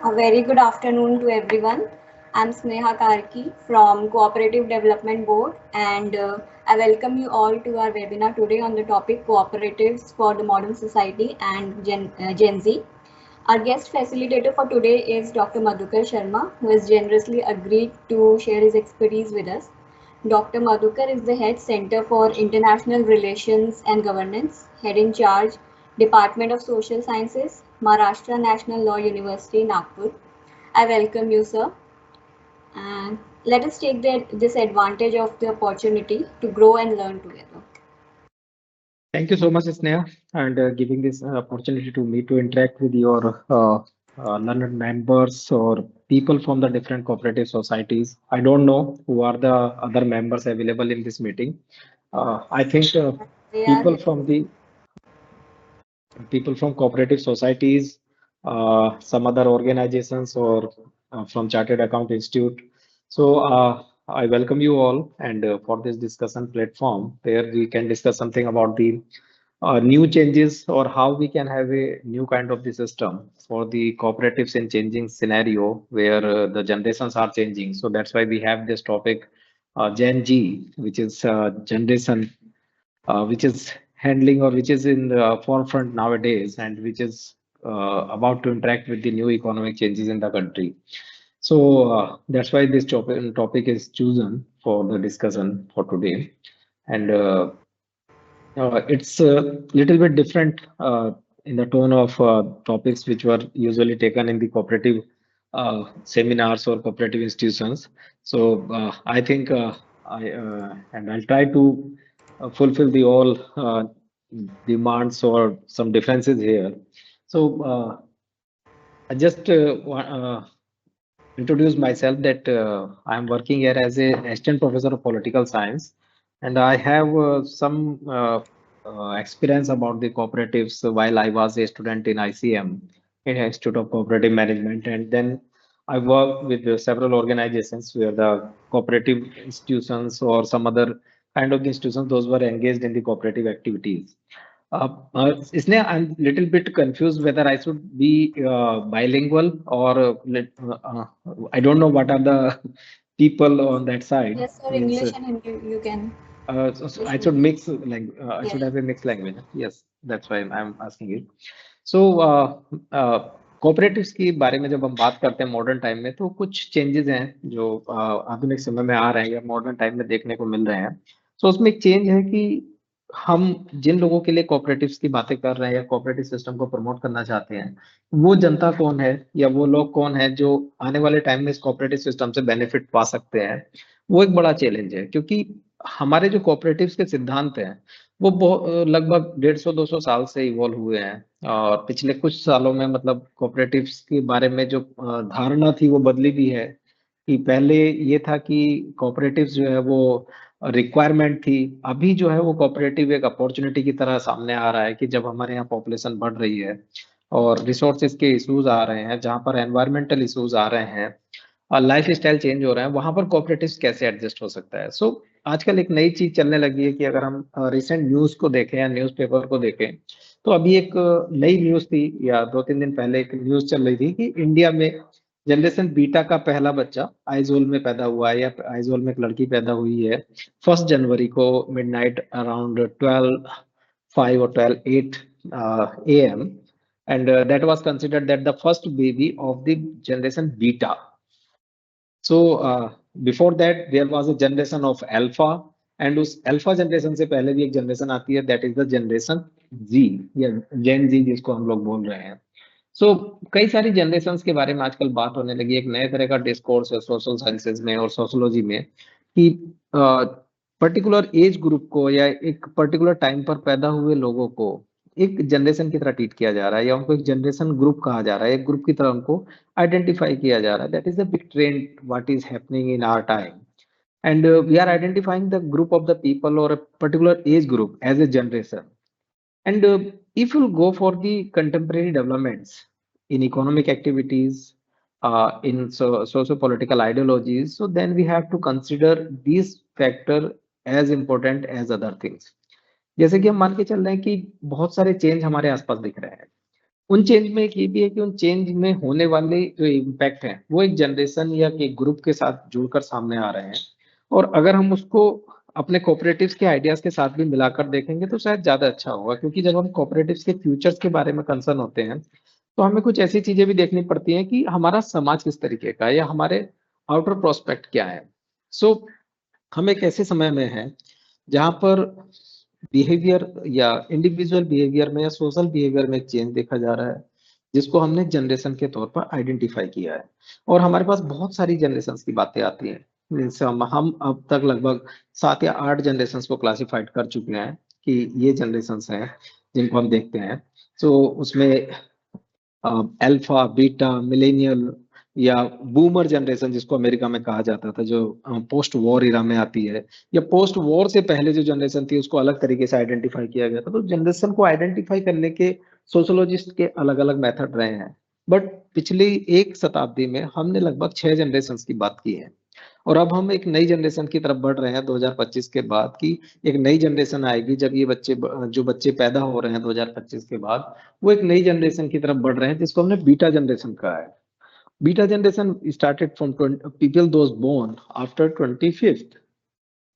A very good afternoon to everyone. I'm Sneha Karki from Cooperative Development Board and I welcome you all to our webinar today on the topic Cooperatives for the Modern Society and Gen Z. Our guest facilitator for today is Dr. Madhukar Sharma, who has generously agreed to share his expertise with us. Dr. Madhukar is the head Center for International Relations and Governance, head in charge, Department of Social Sciences, Maharashtra National Law University, Nagpur. I welcome you, sir. And let us take this advantage of the opportunity to grow and learn together. Thank you so much, Sneha, and giving this opportunity to me to interact with your learned members or people from the different cooperative societies. I don't know who are the other members available in this meeting. I think They are people here. from the people from cooperative societies, some other organizations, or from Chartered Account Institute. So I welcome you all, and for this discussion platform, where we can discuss something about the new changes or how we can have a new kind of the system for the cooperatives in changing scenario where the generations are changing. So that's why we have this topic, Gen G, which is generation which is handling or which is in the forefront nowadays and which is about to interact with the new economic changes in the country. So that's why this topic is chosen for the discussion for today. And it's a little bit different in the tone of topics which were usually taken in the cooperative seminars or cooperative institutions. So I think and I'll try to fulfill the all demands or some differences here. So I just introduce myself that I'm working here as a assistant professor of political science, and I have some experience about the cooperatives while I was a student in ICM, in Institute of Cooperative Management, and then I worked with several organizations where the cooperative institutions or some other kind of institutions those were engaged in the cooperative activities. Isne, I'm little bit confused whether I should be bilingual or I don't know what are the people on that side. Yes, sir. Means English and Hindi you can. so English I should and Hindi. mix like I Yes. should have a mixed language. Yes, that's why I'm asking it. So cooperatives की बारे में जब हम बात करते हैं modern time में तो कुछ चेंजेस हैं जो आधुनिक समय में आ रहे हैं या मॉडर्न टाइम में देखने को मिल रहे हैं. तो उसमें एक चेंज है कि हम जिन लोगों के लिए कॉपरेटिव्स की बातें कर रहे हैं या कॉपरेटिव सिस्टम को प्रमोट करना चाहते हैं वो जनता कौन है या वो लोग कौन है जो आने वाले टाइम में इस कॉपरेटिव सिस्टम से बेनिफिट पा सकते हैं. वो एक बड़ा चैलेंज है क्योंकि हमारे जो कॉपरेटिव्स के सिद्धांत हैं वो लगभग 150-200 साल से इवॉल्व हुए हैं और पिछले कुछ सालों में मतलब कॉपरेटिव्स के बारे में जो धारणा थी वो बदली भी है कि पहले ये था कि कॉपरेटिव्स जो है वो रिक्वायरमेंट थी. अभी जो है वो कॉपरेटिव एक अपॉर्चुनिटी की तरह सामने आ रहा है कि जब हमारे यहाँ पॉपुलेशन बढ़ रही है और रिसोर्सेज के इश्यूज आ रहे हैं जहाँ पर एनवायरमेंटल इश्यूज आ रहे हैं और लाइफ स्टाइल चेंज हो रहा है वहां पर कॉपरेटिव्स कैसे एडजस्ट हो सकता है. सो आजकल एक नई चीज चलने लगी है कि अगर हम रिसेंट न्यूज को देखें या न्यूज़पेपर को देखें तो अभी एक नई न्यूज थी या 2-3 दिन पहले एक न्यूज चल रही थी कि इंडिया में जनरेशन बीटा का पहला बच्चा आइजोल में पैदा हुआ है या आइजोल में एक लड़की पैदा हुई है 1 जनवरी को midnight around 12:05 or 12:08 a.m. and that was considered that the first baby of the generation beta. So before that there was a generation of alpha and उस अल्फा जनरेशन से पहले भी एक जनरेशन आती है दैट इज द जनरेशन जी या जेन जी जिसको हम लोग बोल रहे हैं. सो कई सारी जनरेशन्स के बारे में आजकल बात होने लगी. एक नए तरह का डिस्कोर्स है सोशल साइंसेज में और सोशोलॉजी में कि पर्टिकुलर एज ग्रुप को या एक पर्टिकुलर टाइम पर पैदा हुए लोगों को एक जनरेशन की तरह ट्रीट किया जा रहा है या उनको एक जनरेशन ग्रुप कहा जा रहा है. एक ग्रुप की तरह उनको आइडेंटिफाई किया जा रहा है. That is the big trend what is happening in our time and we are identifying the group of the people or a particular age group as a generation. And if you go for the contemporary developments in economic activities, in socio-political ideologies, so then we have to consider these factor as important as other things. जैसे कि हम मान के चल रहे हैं कि बहुत सारे चेंज हमारे आसपास दिख रहे हैं उन चेंज में एक ये भी है कि उन चेंज में होने वाले जो इम्पैक्ट हैं वो एक जनरेशन या एक ग्रुप के साथ जुड़कर सामने आ रहे हैं। और अगर हम उसको अपने कोऑपरेटिव्स के आइडियाज के साथ भी मिलाकर देखेंगे तो शायद ज्यादा अच्छा होगा, क्योंकि जब हम कोऑपरेटिव्स के फ्यूचर्स के बारे में कंसर्न होते हैं तो हमें कुछ ऐसी चीजें भी देखनी पड़ती हैं कि हमारा समाज किस तरीके का है या हमारे आउटर प्रोस्पेक्ट क्या है। सो हम एक ऐसे समय में हैं जहां पर बिहेवियर या इंडिविजुअल बिहेवियर में या सोशल बिहेवियर में एक चेंज देखा जा रहा है, जिसको हमने जनरेशन के तौर पर आइडेंटिफाई किया है। और हमारे पास बहुत सारी जनरेशन की बातें आती हैं। मीन्स हम अब तक लगभग 7 या 8 जनरेशन को क्लासिफाइड कर चुके हैं कि ये जनरेशन हैं जिनको हम देखते हैं। तो उसमें अल्फा, बीटा, मिलेनियल या बूमर जनरेशन जिसको अमेरिका में कहा जाता था, जो पोस्ट वॉर इरा में आती है, या पोस्ट वॉर से पहले जो जनरेशन थी उसको अलग तरीके से आइडेंटिफाई किया गया था। तो जनरेशन को आइडेंटिफाई करने के सोशोलॉजिस्ट के अलग अलग मेथड रहे हैं। बट पिछली एक शताब्दी में हमने लगभग 6 जनरेशन की बात की है। और अब हम एक नई जनरेशन की तरफ बढ़ रहे हैं 2025 के बाद, की एक नई जनरेशन आएगी जब ये जो बच्चे पैदा हो रहे हैं 2025 के बाद, वो एक नई जनरेशन की तरफ बढ़ रहे हैं जिसको हमने बीटा जनरेशन कहा है। Beta generation started from people those born after 25th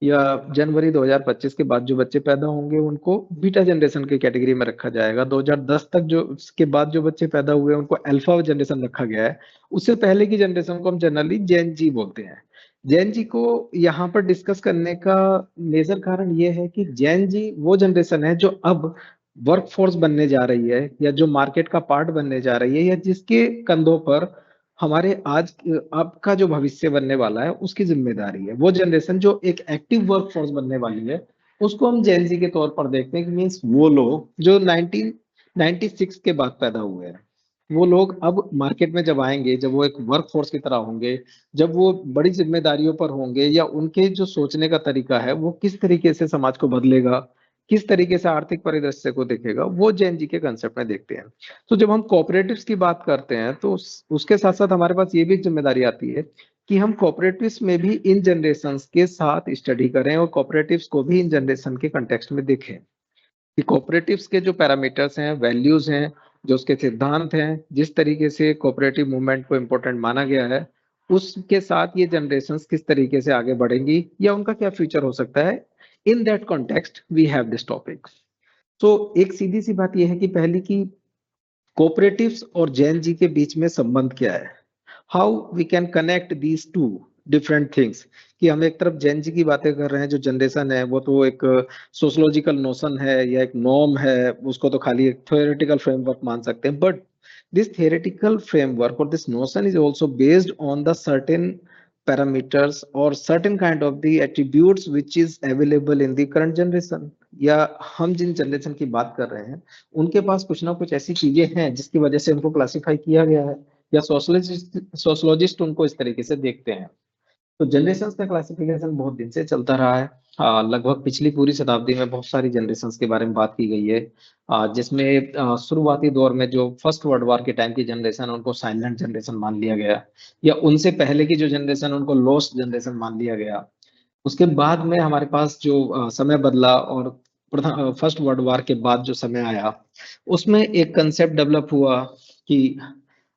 या जनवरी 2025 के बाद जो बच्चे पैदा होंगे उनको बीटा जनरेशन की कैटेगरी में रखा जाएगा। 2010 तक जो उसके बाद जो बच्चे पैदा हुए उनको अल्फा जनरेशन रखा गया है। उससे पहले की जनरेशन को हम जनरली जेन जी बोलते हैं। जेन जी को यहाँ पर डिस्कस करने का मेजर कारण ये है कि जेन जी वो जनरेशन है जो अब वर्कफोर्स बनने जा रही है या जो मार्केट का पार्ट बनने जा रही है, या जिसके कंधों पर हमारे आज आपका जो भविष्य बनने वाला है उसकी जिम्मेदारी है। वो जनरेशन जो एक एक्टिव वर्कफोर्स बनने वाली है उसको हम जेन जी के तौर पर देखते हैं। मीन्स वो लोग जो 1996 के बाद पैदा हुए हैं, वो लोग अब मार्केट में जब आएंगे, जब वो एक वर्कफोर्स की तरह होंगे, जब वो बड़ी जिम्मेदारियों पर होंगे, या उनके जो सोचने का तरीका है वो किस तरीके से समाज को बदलेगा, किस तरीके से आर्थिक परिदृश्य को देखेगा, वो जेन जी के कंसेप्ट में देखते हैं। तो जब हम कोऑपरेटिव्स की बात करते हैं तो उसके साथ साथ हमारे पास ये भी जिम्मेदारी आती है कि हम कोऑपरेटिव्स में भी इन जनरेशंस के साथ स्टडी करें और कोऑपरेटिव्स को भी इन जनरेशन के कंटेक्स्ट में देखें कि कोऑपरेटिव्स के जो पैरामीटर्स हैं, वैल्यूज हैं, जो उसके सिद्धांत हैं, जिस तरीके से कोऑपरेटिव मूवमेंट को इम्पोर्टेंट माना गया है, उसके साथ ये जनरेशंस किस तरीके से आगे बढ़ेंगी या उनका क्या फ्यूचर हो सकता है। In that context we have this topic. तो एक सीधी सी बात यह है कि पहली की कोऑपरेटिव्स और जैन जी के बीच में संबंध क्या है, how we can connect these two different things. कि हम एक तरफ जैन जी की बातें कर रहे हैं, जो जनरेशन है वो तो एक सोशोलॉजिकल नोशन है या एक नॉर्म है, उसको तो खाली एक थ्योरेटिकल फ्रेमवर्क मान सकते हैं। But this theoretical framework or this notion is also based on the certain parameters or certain kind of the attributes which is available in the current generation। या हम जिन जनरेशन की बात कर रहे हैं उनके पास कुछ ना कुछ ऐसी चीजें हैं जिसकी वजह से उनको क्लासिफाई किया गया है, या सोशोलॉजिस्ट उनको इस तरीके से देखते हैं। तो जनरेशंस का क्लासिफिकेशन बहुत दिन से चलता रहा है। लगभग पिछली पूरी शताब्दी में बहुत सारी जनरेशंस के बारे में बात की गई है, जिसमें शुरुआती दौर में जो फर्स्ट वर्ल्ड वॉर के टाइम की जनरेशन उनको साइलेंट जनरेशन मान लिया गया, या उनसे पहले की जो जनरेशन उनको लॉस्ट जनरेशन मान लिया गया। उसके बाद में हमारे पास जो समय बदला और फर्स्ट वर्ल्ड वॉर के बाद जो समय आया उसमें एक कंसेप्ट डेवलप हुआ कि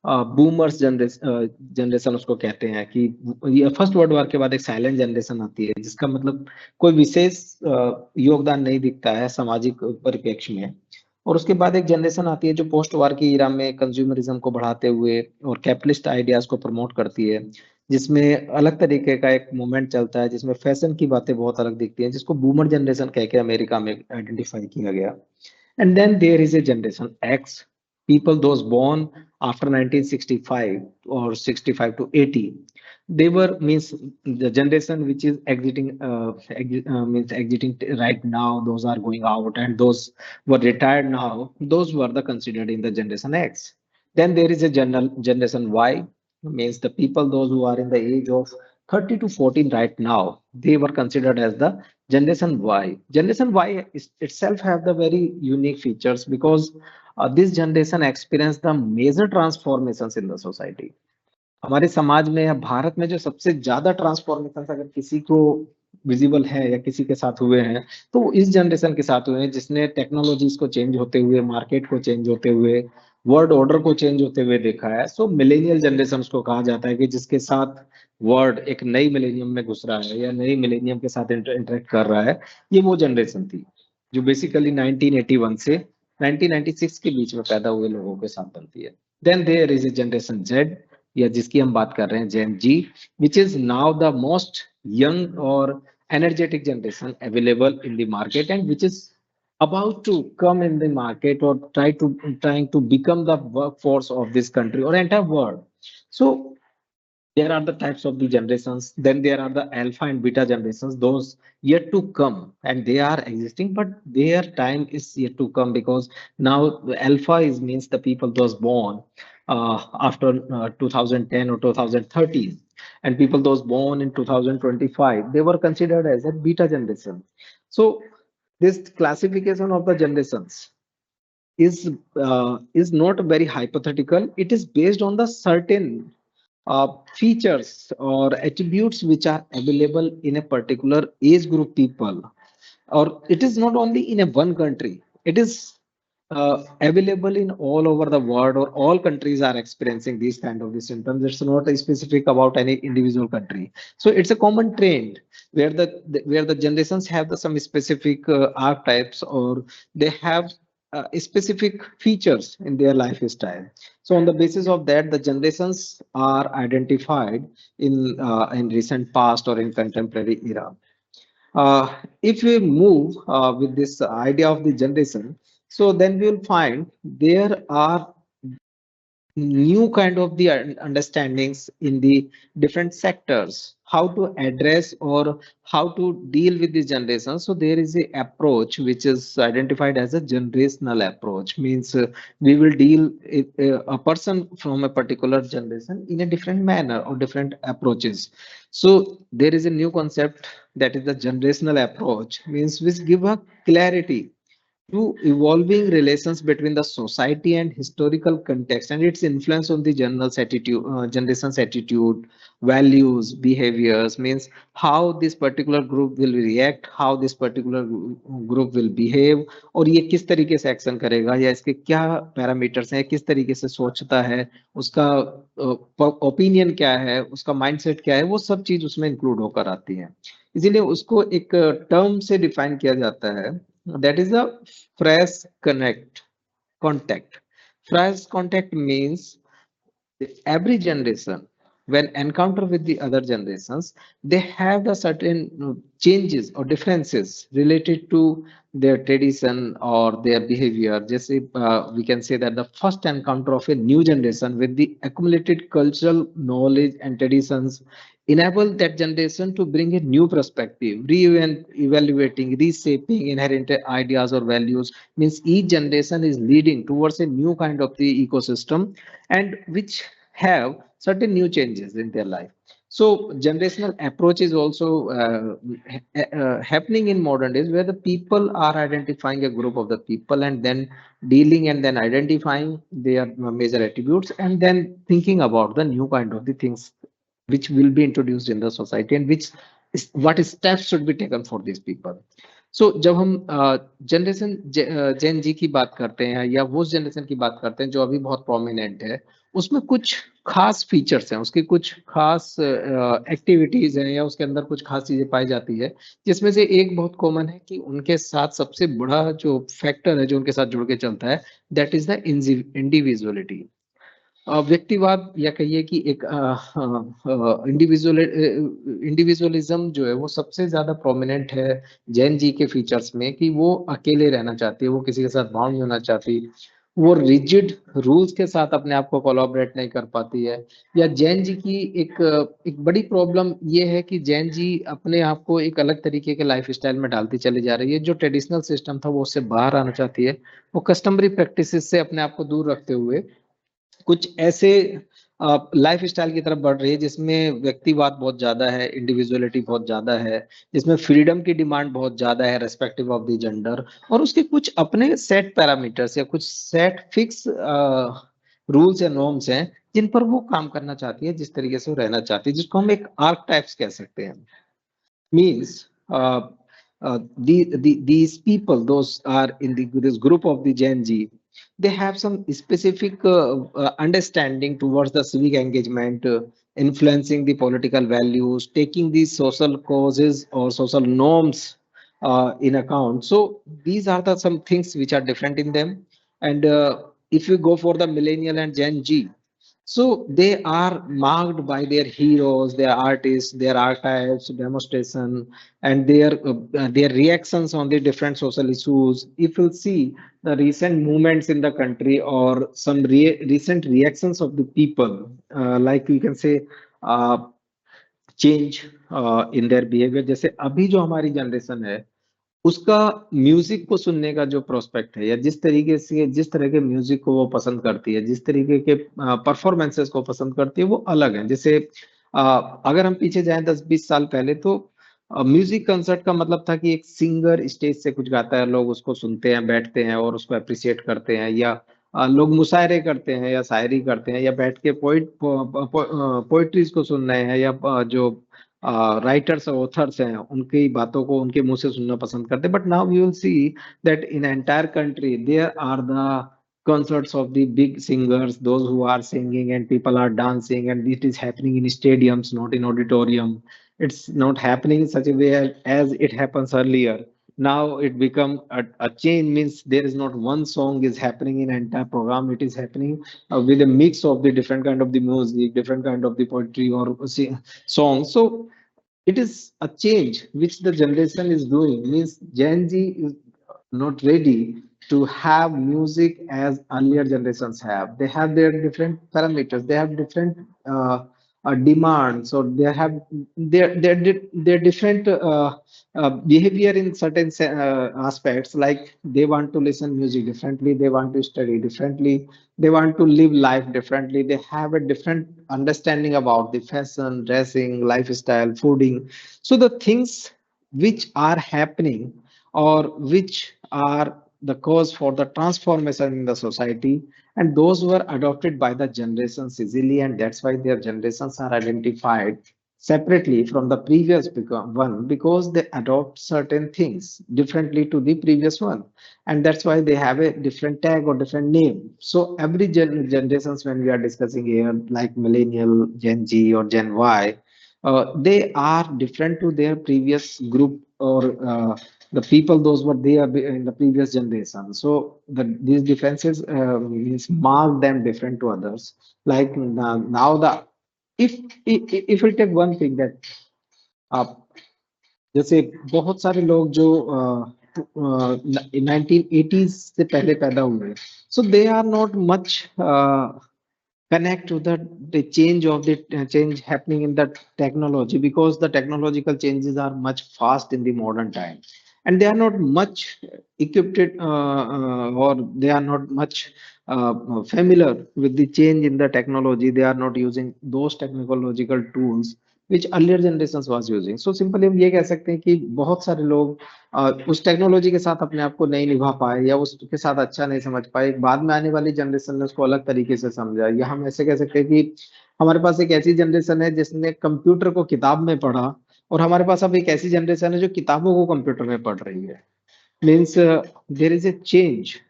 बूमर्स जनरेशन उसको कहते हैं। कि ये फर्स्ट वर्ल्ड वॉर के बाद एक साइलेंट जनरेशन आती है जिसका मतलब कोई विशेष योगदान नहीं दिखता है सामाजिक परिप्रेक्ष्य में। और उसके बाद एक जनरेशन आती है जो पोस्ट वार की इरा में कंज्यूमरिज्म को बढ़ाते हुए और कैपिटलिस्ट आइडियाज को प्रमोट करती है, जिसमें अलग तरीके का एक मूवमेंट चलता है, जिसमें फैशन की बातें बहुत अलग दिखती हैं, जिसको बूमर जनरेशन कह के अमेरिका में आइडेंटिफाई किया गया। And then there is a generation X, people those born after 1965 or 65 to 80. They were means the generation which is exiting means exiting right now. Those are going out, and those were retired now. Those were the considered in the generation X. Then there is a generation Y, means the people those who are in the age of 30 to 14 right now. They were considered as the generation Y. Generation Y itself have the very unique features because this generation experienced the major transformations in the society. हमारे समाज में या भारत में जो सबसे ज्यादा transformation अगर किसी को विजिबल है या किसी के साथ हुए हैं, तो इस जनरेशन के साथ हुए हैं जिसने टेक्नोलॉजीज को चेंज होते हुए, मार्केट को चेंज होते हुए, वर्ल्ड ऑर्डर को चेंज होते हुए देखा है। सो मिलेनियल जनरेशन को कहा जाता है कि जिसके साथ वर्ल्ड एक नई मिलेनियम में घुस रहा है या नई मिलेनियम के साथ इंटरेक्ट कर रहा है। ये वो जनरेशन थी जो बेसिकली 1981 से 1996 के बीच में पैदा हुए लोगों के साथ बनती है। Then there is a generation Z, या जिसकी हम बात कर रहे हैं जेन जी, which is now the most young or energetic generation available in the market, and which is about to come in the market or trying to become the workforce of this country or entire world. So there are the types of the generations. Then there are the alpha and beta generations, those yet to come, and they are existing, but their time is yet to come, because now the alpha is means the people those born after 2010 or 2013, and people those born in 2025, they were considered as a beta generation. So this classification of the generations is not very hypothetical. It is based on the certain features or attributes which are available in a particular age group people, or it is not only in a one country, it is available in all over the world, or all countries are experiencing these kind of the symptoms. It's not specific about any individual country. So it's a common trend where where the generations have some specific archetypes, or they have specific features in their lifestyle. So on the basis of that, the generations are identified in recent past or in contemporary era. If we move with this idea of the generation, so then we will find there are new kind of the understandings in the different sectors, how to address or how to deal with this generation. So there is a approach which is identified as a generational approach, means we will deal a person from a particular generation in a different manner or different approaches. So there is a new concept, that is the generational approach, means which give a clarity to evolving relations between the society and historical context, and its influence on the generation's attitude, values, behaviors, means how this particular group will react, how this particular group will behave, और ये किस तरीके से action करेगा, या इसके क्या parameters हैं, किस तरीके से सोचता है, उसका ओपिनियन क्या है, उसका माइंडसेट क्या है, वो सब चीज उसमें इंक्लूड होकर आती है। इसीलिए उसको एक टर्म से डिफाइन किया जाता है, that is a fresh contact. Fresh contact means every generation, when encounter with the other generations, they have the certain changes or differences related to their tradition or their behavior. Just we can say that the first encounter of a new generation with the accumulated cultural knowledge and traditions enable that generation to bring a new perspective, re-evaluating, reshaping inherent ideas or values. Means each generation is leading towards a new kind of the ecosystem, and which have certain new changes in their life. So generational approach is also happening in modern days, where the people are identifying a group of the people and then dealing and then identifying their major attributes, and then thinking about the new kind of the things which will be introduced in the society, and which is what steps should be taken for these people. सो जब हम generation जेन जी की बात करते हैं, या वो generation की बात करते हैं जो अभी बहुत प्रोमिनेंट है, उसमें कुछ खास फीचर्स हैं, उसकी कुछ खास एक्टिविटीज हैं, या उसके अंदर कुछ खास चीजें पाई जाती है, जिसमें से एक बहुत कॉमन है कि उनके साथ सबसे बड़ा जो फैक्टर है जो उनके साथ जुड़ के चलता है, दैट इज द इंडिविजुअलिटी, व्यक्तिवाद, या कहिए कि एक इंडिविजुअलिज्म जो है वो सबसे ज्यादा प्रोमिनेंट है जैन जी के फीचर्स में, कि वो अकेले रहना चाहती है, वो किसी के साथ बाउंड नहीं होना चाहती, वो रिजिड रूल्स के साथ अपने आप को कोलैबोरेट नहीं कर पाती है। या जैन जी की एक बड़ी प्रॉब्लम ये है कि जैन जी अपने आप को एक अलग तरीके के लाइफ स्टाइल में डालती चली जा रही है, जो ट्रेडिशनल सिस्टम था वो उससे बाहर आना चाहती है, वो कस्टमरी प्रैक्टिसेस से अपने आप को दूर रखते हुए कुछ ऐसे लाइफ स्टाइल की तरफ बढ़ रही है जिसमें व्यक्तिवाद बहुत ज्यादा है, इंडिविजुअलिटी बहुत ज्यादा है, जिसमें फ्रीडम की डिमांड बहुत ज्यादा है रेस्पेक्टिव ऑफ द जेंडर, और उसके कुछ अपने सेट पैरामीटर्स या कुछ सेट फिक्स रूल्स या नॉर्म्स हैं जिन पर वो काम करना चाहती है, जिस तरीके से वो रहना चाहती है, जिसको हम एक आर्क टाइप्स कह सकते हैं। means these people, those are in this group of the Gen Z, they have some specific understanding towards the civic engagement, influencing the political values, taking these social causes or social norms in account. So these are the some things which are different in them. And if you go for the millennial and Gen Z, so they are marked by their heroes, their artists, their archives, demonstration, and their reactions on the different social issues. If you see the recent movements in the country or some recent reactions of the people, like you can say, uh, change in their behavior. जैसे अभी जो हमारी generation है उसका music को सुनने का जो प्रोस्पेक्ट है या जिस तरीके से जिस तरह के म्यूजिक को वो पसंद करती है, जिस तरीके के परफॉर्मेंसेस को पसंद करती है, वो अलग है। जैसे अ, अगर हम पीछे जाएं 10-20 साल पहले, तो म्यूजिक कंसर्ट का मतलब था कि एक सिंगर स्टेज से कुछ गाता है, लोग उसको सुनते हैं, बैठते हैं और उसको अप्रिशिएट करते हैं, या लोग मुशायरे करते हैं या शायरी करते हैं, या बैठ के पोइट्रीज को सुन रहे हैं, या जो राइटर्स और ऑथर्स हैं उनकी बातों को उनके मुंह से सुनना पसंद करते हैं। But now you will see that in entire country there are the concerts of the big singers, those who are singing and people are dancing, and it is happening in stadiums, not in auditorium. It's not happening in such a way as it happens earlier. Now it become a change, means there is not one song is happening in entire program. It is happening with a mix of the different kind of the music, different kind of the poetry or songs. So it is a change which the generation is doing, means Gen Z is not ready to have music as earlier generations have. They have their different parameters, they have different demands, or they have their different behavior in certain aspects. Like they want to listen music differently, they want to study differently, they want to live life differently, they have a different understanding about the fashion, dressing, lifestyle, fooding. So the things which are happening or which are the cause for the transformation in the society, and those were adopted by the generations easily, and that's why their generations are identified separately from the previous one, because they adopt certain things differently to the previous one, and that's why they have a different tag or different name. So every generations, when we are discussing here, like millennial, Gen Z or Gen Y, they are different to their previous group, or the people those were there in the previous generation. So these differences means mark them different to others. Like now the if if we take one thing that uh, जैसे बहुत सारे लोग जो 1980s से पहले पैदा हुए, so they are not much connect to the change of the change happening in the technology, because the technological changes are much fast in the modern time, and they are not much equipped or they are not much familiar with the change in the technology. They are not using those technological tools which earlier generations was using. So simply हम ये कह सकते हैं कि बहुत सारे लोग उस टेक्नोलॉजी के साथ अपने आप को नहीं निभा पाए, या उसके साथ अच्छा नहीं समझ पाए। बाद में आने वाली जनरेशन ने उसको अलग तरीके से समझा, या हम ऐसे कह सकते हैं कि हमारे पास एक ऐसी जनरेशन है जिसने कंप्यूटर को किताब में पढ़ा, और हमारे पास अब एक ऐसी जनरेशन है जो किताबों को कंप्यूटर में पढ़ रही है। Means there is a change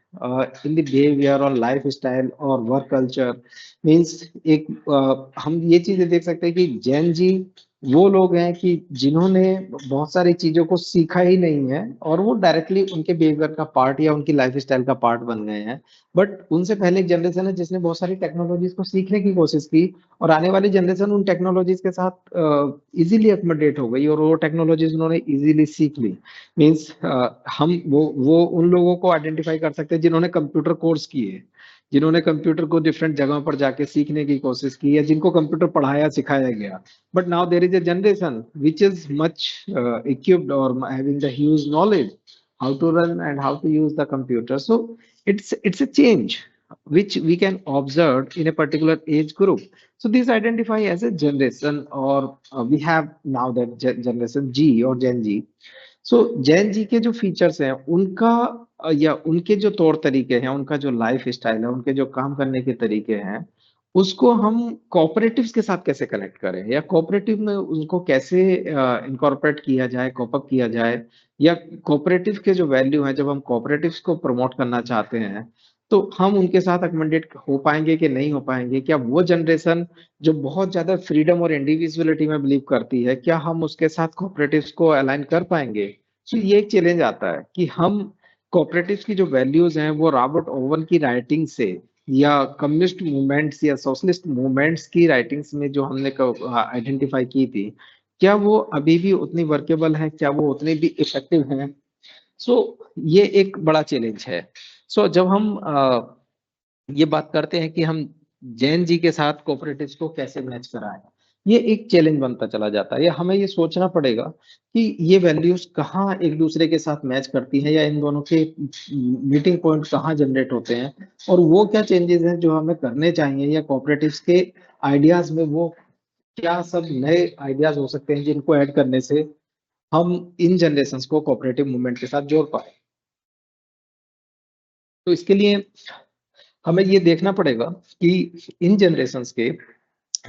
in the behavior or lifestyle or work culture. Means एक हम ये चीजें देख सकते हैं कि जैन जी वो लोग हैं कि जिन्होंने बहुत सारी चीजों को सीखा ही नहीं है, और वो डायरेक्टली उनके बिहेवियर का पार्ट या उनकी लाइफस्टाइल का पार्ट बन गए हैं। बट उनसे पहले एक जनरेशन है जिसने बहुत सारी टेक्नोलॉजीज को सीखने की कोशिश की, और आने वाली जनरेशन उन टेक्नोलॉजीज के साथ इजीली अकोमोडेट हो गई, और वो टेक्नोलॉजीज उन्होंने इजीली सीख ली। मीन्स हम वो उन लोगों को आइडेंटिफाई कर सकते हैं जिन्होंने कंप्यूटर कोर्स किए, जिन्होंने कंप्यूटर को डिफरेंट जगहों पर जाके सीखने की कोशिश की, या जिनको कंप्यूटर पढ़ाया सिखाया गया। But now there is a generation which is much equipped or having the huge knowledge how to run and how to use the computer. So it's a change which we can observe in a particular age group. So these identify as a generation, or we have now that generation G or Gen Z. सो जैन जी के जो features हैं उनका या उनके जो तौर तरीके हैं, उनका जो लाइफ स्टाइल है, उनके जो काम करने के तरीके हैं, उसको हम कोऑपरेटिव्स के साथ कैसे कनेक्ट करें, या कोऑपरेटिव में उनको कैसे इनकॉर्पोरेट किया जाए, कॉपअप किया जाए, या कोऑपरेटिव के जो वैल्यू है, जब हम कोऑपरेटिव्स को प्रमोट करना चाहते हैं तो हम उनके साथ अकोमोडेट हो पाएंगे कि नहीं हो पाएंगे। क्या वो जनरेशन जो बहुत ज्यादा फ्रीडम और इंडिविजुअलिटी में बिलीव करती है, क्या हम उसके साथ कोऑपरेटिव्स को अलाइन कर पाएंगे? तो ये एक चैलेंज आता है कि हम कोऑपरेटिव्स की जो वैल्यूज हैं वो रॉबर्ट ओवन की राइटिंग से, या कम्युनिस्ट मूवमेंट्स या सोशलिस्ट मूवमेंट्स की राइटिंग्स में जो हमने आइडेंटिफाई की थी, क्या वो अभी भी उतनी वर्केबल है, क्या वो उतनी भी इफेक्टिव है? सो ये एक बड़ा चैलेंज है। सो जब हम ये बात करते हैं कि हम जैन जी के साथ कोऑपरेटिव्स को कैसे मैच कराएं, ये एक चैलेंज बनता चला जाता है, या हमें ये सोचना पड़ेगा कि ये वैल्यूज कहाँ एक दूसरे के साथ मैच करती हैं, या इन दोनों के मीटिंग पॉइंट कहाँ जनरेट होते हैं, और वो क्या चेंजेस हैं जो हमें करने चाहिए, या कोऑपरेटिव्स के आइडियाज में वो क्या सब नए आइडियाज हो सकते हैं जिनको ऐड करने से हम इन जनरेशंस को कोऑपरेटिव मूवमेंट के साथ जोड़ पाए। तो इसके लिए हमें ये देखना पड़ेगा कि इन जनरेशंस के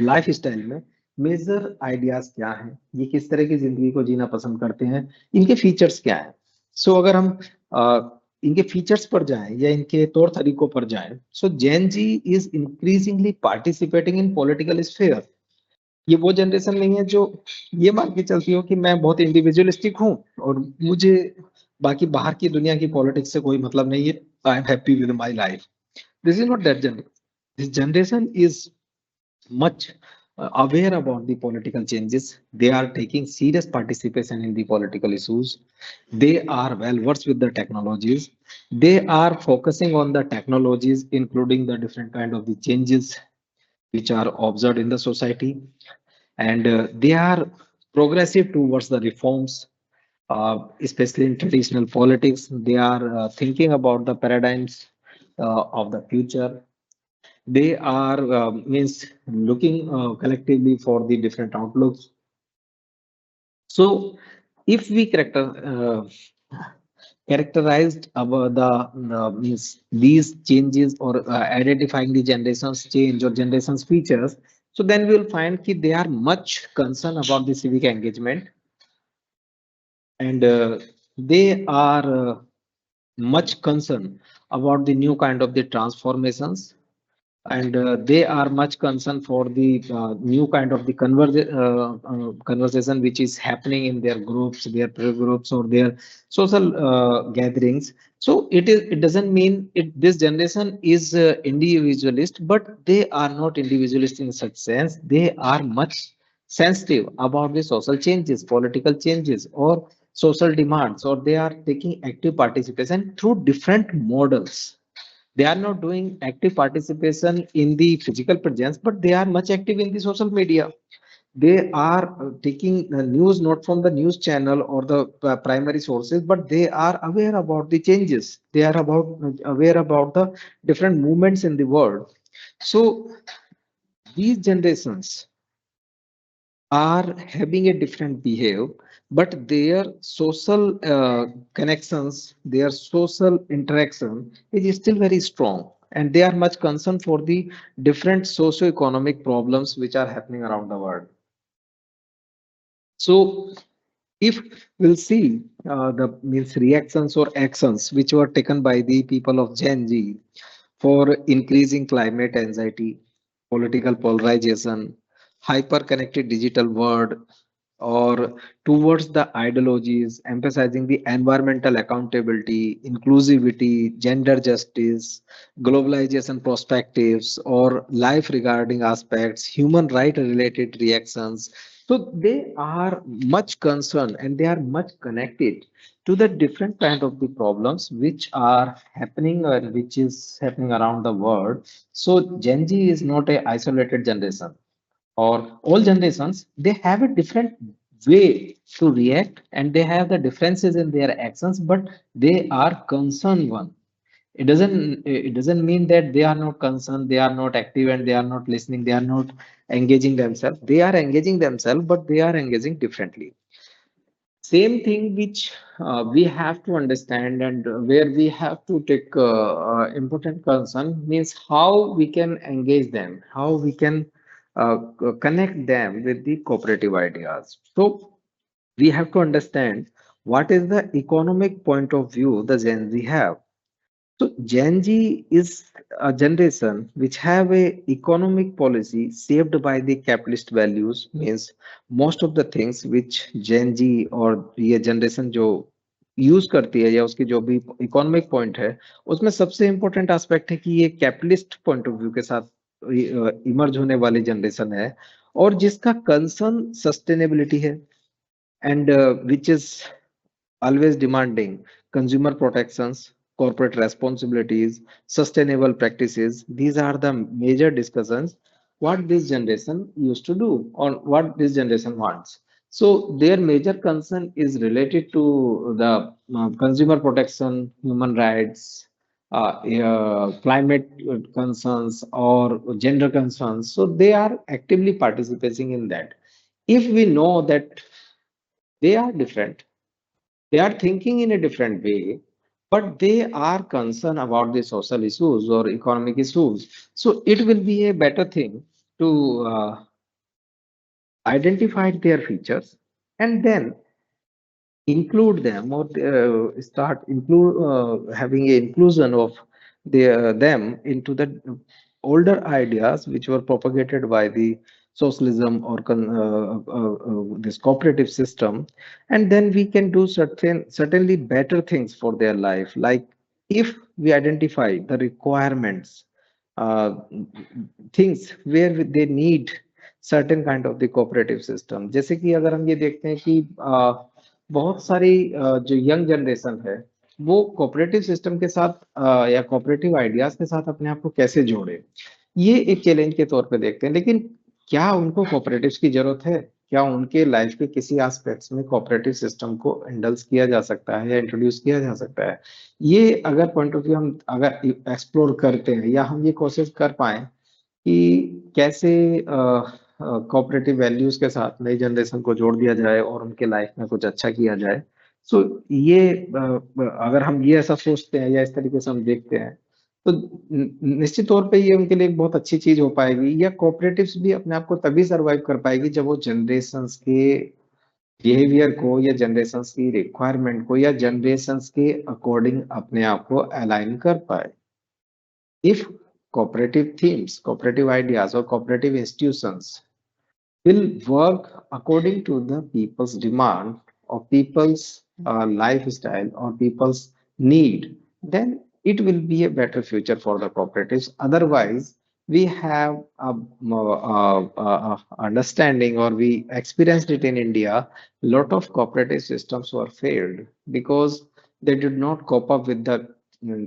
लाइफ स्टाइल में मेजर आइडियाज क्या हैं, ये किस तरह की जिंदगी को जीना पसंद करते हैं, इनके फीचर्स क्या हैं। सो अगर हम इनके फीचर्स पर जाएं या इनके तौर तरीकों पर जाएं, so Gen Z is increasingly participating in political sphere. ये वो जनरेशन नहीं है जो ये मान के चलती हो कि मैं बहुत इंडिविजुअलिस्टिक हूँ और मुझे बाकी बाहर की दुनिया की पॉलिटिक्स से कोई मतलब नहीं है, I am happy with my life. This is not that generation. This generation is much aware about the political changes. They are taking serious participation in the political issues. They are well versed with the technologies. They are focusing on the technologies, including the different kind of the changes which are observed in the society, and they are progressive towards the reforms, especially in traditional politics. They are thinking about the paradigms of the future. They are means looking collectively for the different outlooks. So if we characterized about the means these changes, or identifying the generations change or generations features, so then we will find that they are much concerned about the civic engagement, and they are much concerned about the new kind of the transformations, and they are much concerned for the new kind of the conversation which is happening in their groups, their peer groups, or their social gatherings. So it doesn't mean this generation is individualist, but they are not individualist in such sense. They are much sensitive about the social changes, political changes, or social demands, or they are taking active participation through different models. They are not doing active participation in the physical presence, but they are much active in the social media. They are taking news not from the news channel or the primary sources, but they are aware about the changes. They are aware about the different movements in the world. So these generations are having a different behavior, but their social connections, their social interaction is still very strong, and they are much concerned for the different socio-economic problems which are happening around the world. So if we'll see the means reactions or actions which were taken by the people of Gen Z for increasing climate anxiety, political polarization, hyper-connected digital world, or towards the ideologies emphasizing the environmental accountability, inclusivity, gender justice, globalization perspectives, or life regarding aspects, human right related reactions. So they are much concerned and they are much connected to the different kind of the problems which are happening or which is happening around the world. So Gen Z is not a isolated generation, or all generations, they have a different way to react and they have the differences in their actions, but they are concerned one. It doesn't mean that they are not concerned, they are not active, and they are not listening, they are not engaging themselves. They are engaging themselves, but they are engaging differently. same thing which we have to understand, and where we have to take important concern means how we can engage them, how we can connect them with the cooperative ideas. So we have to understand what is the economic point of view the Gen Z have. So Gen Z is a generation which have a economic policy shaped by the capitalist values, means most of the things which Gen Z और ये generation जो use करती है या उसकी जो भी economic point है, उसमें सबसे इम्पोर्टेंट एस्पेक्ट है कि ये कैपिटलिस्ट पॉइंट ऑफ व्यू के साथ इमर्ज होने वाली जनरेशन है, और जिसका कंसर्न सस्टेनेबिलिटी है, and which is always demanding consumer protections, corporate responsibilities, sustainable practices. These are the major discussions what this generation used to do or what this generation wants. So their major concern is related to the consumer protection, human rights, climate concerns or gender concerns. So they are actively participating in that. If we know that they are different, they are thinking in a different way, but they are concerned about the social issues or economic issues. So it will be a better thing to identify their features and then include them, or start include having a inclusion of them into the older ideas which were propagated by the socialism or this cooperative system, and then we can do certainly better things for their life, like if we identify the requirements, uh, things where they need certain kind of the cooperative system. जैसे कि अगर हम ये देखते हैं कि बहुत सारी जो यंग जनरेशन है वो कोऑपरेटिव सिस्टम के साथ या कोऑपरेटिव आइडियाज के साथ अपने आप को कैसे जोड़े, ये एक चैलेंज के तौर पे देखते हैं। लेकिन क्या उनको कोऑपरेटिव्स की जरूरत है? क्या उनके लाइफ के किसी एस्पेक्ट्स में कोऑपरेटिव सिस्टम को इंडल्स किया जा सकता है या इंट्रोड्यूस किया जा सकता है? ये अगर पॉइंट ऑफ व्यू हम अगर एक्सप्लोर करते हैं या हम ये कोशिश कर पाए कि कैसे कोऑपरेटिव वैल्यूज के साथ नई जनरेशन को जोड़ दिया जाए और उनके लाइफ में कुछ अच्छा किया जाए। सो ये अगर हम ये ऐसा सोचते हैं या इस तरीके से हम देखते हैं, तो निश्चित तौर पे ये उनके लिए एक बहुत अच्छी चीज हो पाएगी, या कोऑपरेटिव्स भी अपने आप को तभी सरवाइव कर पाएगी जब वो जनरेशंस के बिहेवियर को या जनरेशंस की रिक्वायरमेंट को या जनरेशंस के अकॉर्डिंग अपने आप को अलाइन कर पाए। If cooperative themes, cooperative ideas, or cooperative institutions will work according to the people's demand or people's lifestyle or people's need, then it will be a better future for the cooperatives. Otherwise, we have a understanding, or we experienced it in India. Lot of cooperative systems were failed because they did not cope up with the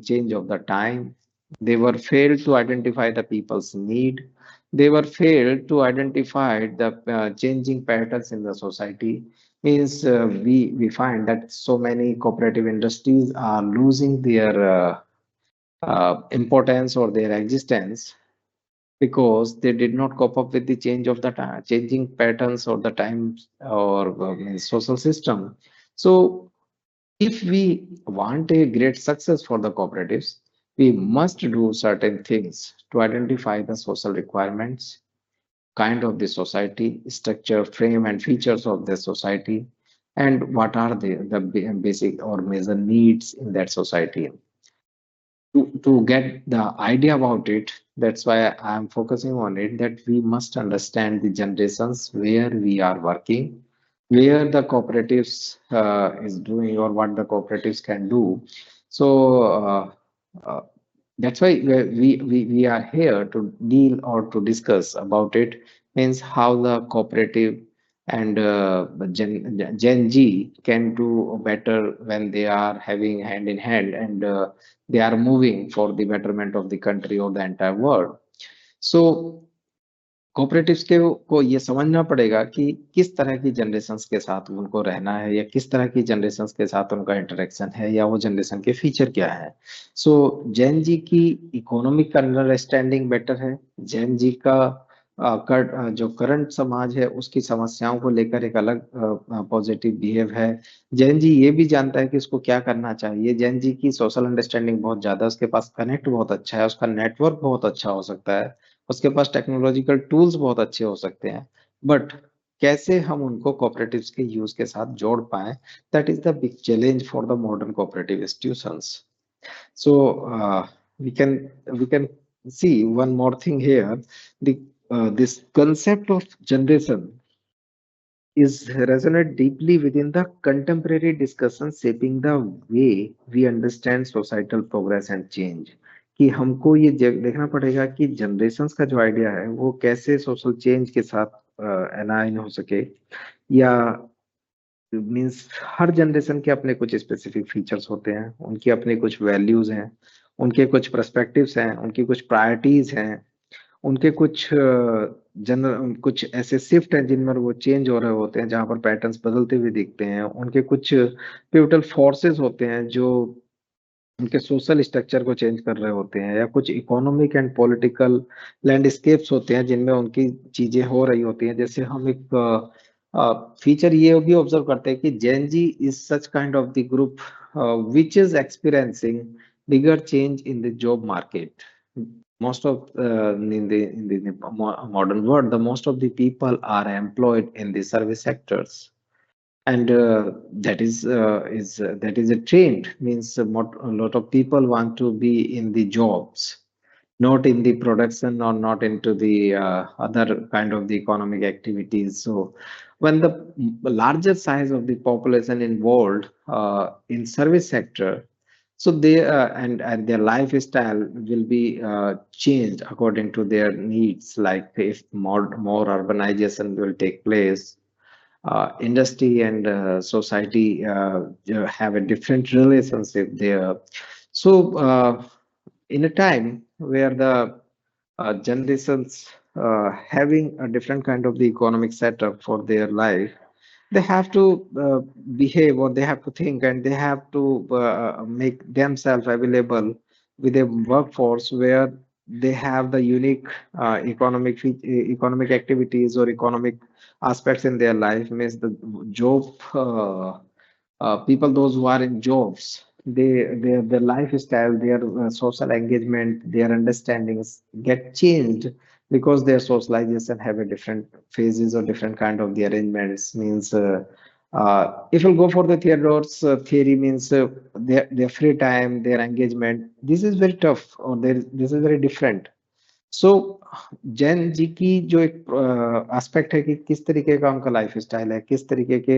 change of the time. They were failed to identify the people's need. They were failed to identify the changing patterns in the society. Means we find that so many cooperative industries are losing their importance or their existence because they did not cope up with the change of the changing patterns or the times or means social system. So if we want a great success for the cooperatives, we must do certain things to identify the social requirements, kind of the society, structure, frame, and features of the society, and what are the basic or major needs in that society. To get the idea about it, that's why I'm focusing on it, that we must understand the generations where we are working, where the cooperatives is doing or what the cooperatives can do. So uh, that's why we are here to deal or to discuss about it, means how the cooperative and Gen Z can do better when they are having hand in hand, and they are moving for the betterment of the country or the entire world. So cooperatives के को ये समझना पड़ेगा कि किस तरह की generations के साथ उनको रहना है, या किस तरह की जनरेशंस के साथ उनका इंटरेक्शन है, या वो जनरेशन के फीचर क्या है। सो जेन जी की इकोनॉमिक अंडरस्टैंडिंग बेटर है, जेन जी का जो करंट समाज है उसकी समस्याओं को लेकर एक अलग पॉजिटिव बिहेव है। जैन जी ये भी जानता है कि इसको क्या करना चाहिए। जैन जी की सोशल अंडरस्टैंडिंग बहुत ज्यादा है, उसके पास कनेक्ट बहुत अच्छा है, उसका नेटवर्क बहुत अच्छा हो सकता है, उसके पास टेक्नोलॉजिकल टूल्स बहुत अच्छे हो सकते हैं। बट कैसे हम उनको कॉपरेटिव्स के यूज के साथ जोड़ पाए, that is the big challenge for the modern cooperative institutions. So we can see one more thing here. The this concept of generation is resonate deeply within the contemporary discussion shaping the way we understand societal progress and change. कि हमको ये देखना पड़ेगा कि generations का जो idea है वो कैसे सोशल चेंज के साथ अलाइन हो सके, या मीन्स हर जनरेशन के अपने कुछ स्पेसिफिक फीचर्स होते हैं, उनकी अपनी कुछ वैल्यूज हैं, उनके कुछ पर्सपेक्टिव्स हैं, उनकी कुछ प्रायोरिटीज हैं, उनके कुछ कुछ ऐसे शिफ्ट हैं जिनमें वो चेंज हो रहे होते हैं, जहां पर पैटर्न्स बदलते हुए दिखते हैं, उनके कुछ पिवटल फोर्सेस होते हैं जो उनके सोशल स्ट्रक्चर को चेंज कर रहे होते हैं, या कुछ इकोनॉमिक एंड पॉलिटिकल लैंडस्केप्स होते हैं जिनमें उनकी चीजें हो रही होती हैं। जैसे हम एक फीचर ये भी ऑब्जर्व करते हैं कि Gen Z is such kind of the group which is experiencing bigger change in the job market. Most of in the modern world, the most of the people are employed in the service sectors, and that is a trend. Means a lot of people want to be in the jobs, not in the production or not into the other kind of the economic activities. So when the larger size of the population involved in service sector, so they and their lifestyle will be changed according to their needs. Like if more urbanization will take place, industry and society have a different relationship there. So in a time where the generations having a different kind of the economic setup for their life, they have to behave, or they have to think, and they have to make themselves available with a workforce where they have the unique economic activities or economic aspects in their life. Means the job people those who are in jobs, their lifestyle, their social engagement, their understandings get changed because their socialization have a different phases or different kind of the arrangements. Means if you go for the Theodore's theory, means their free time, their engagement, this is very tough, or this is very different. सो जैन जी की जो एक aspect है कि किस तरीके का उनका life style है, किस तरीके के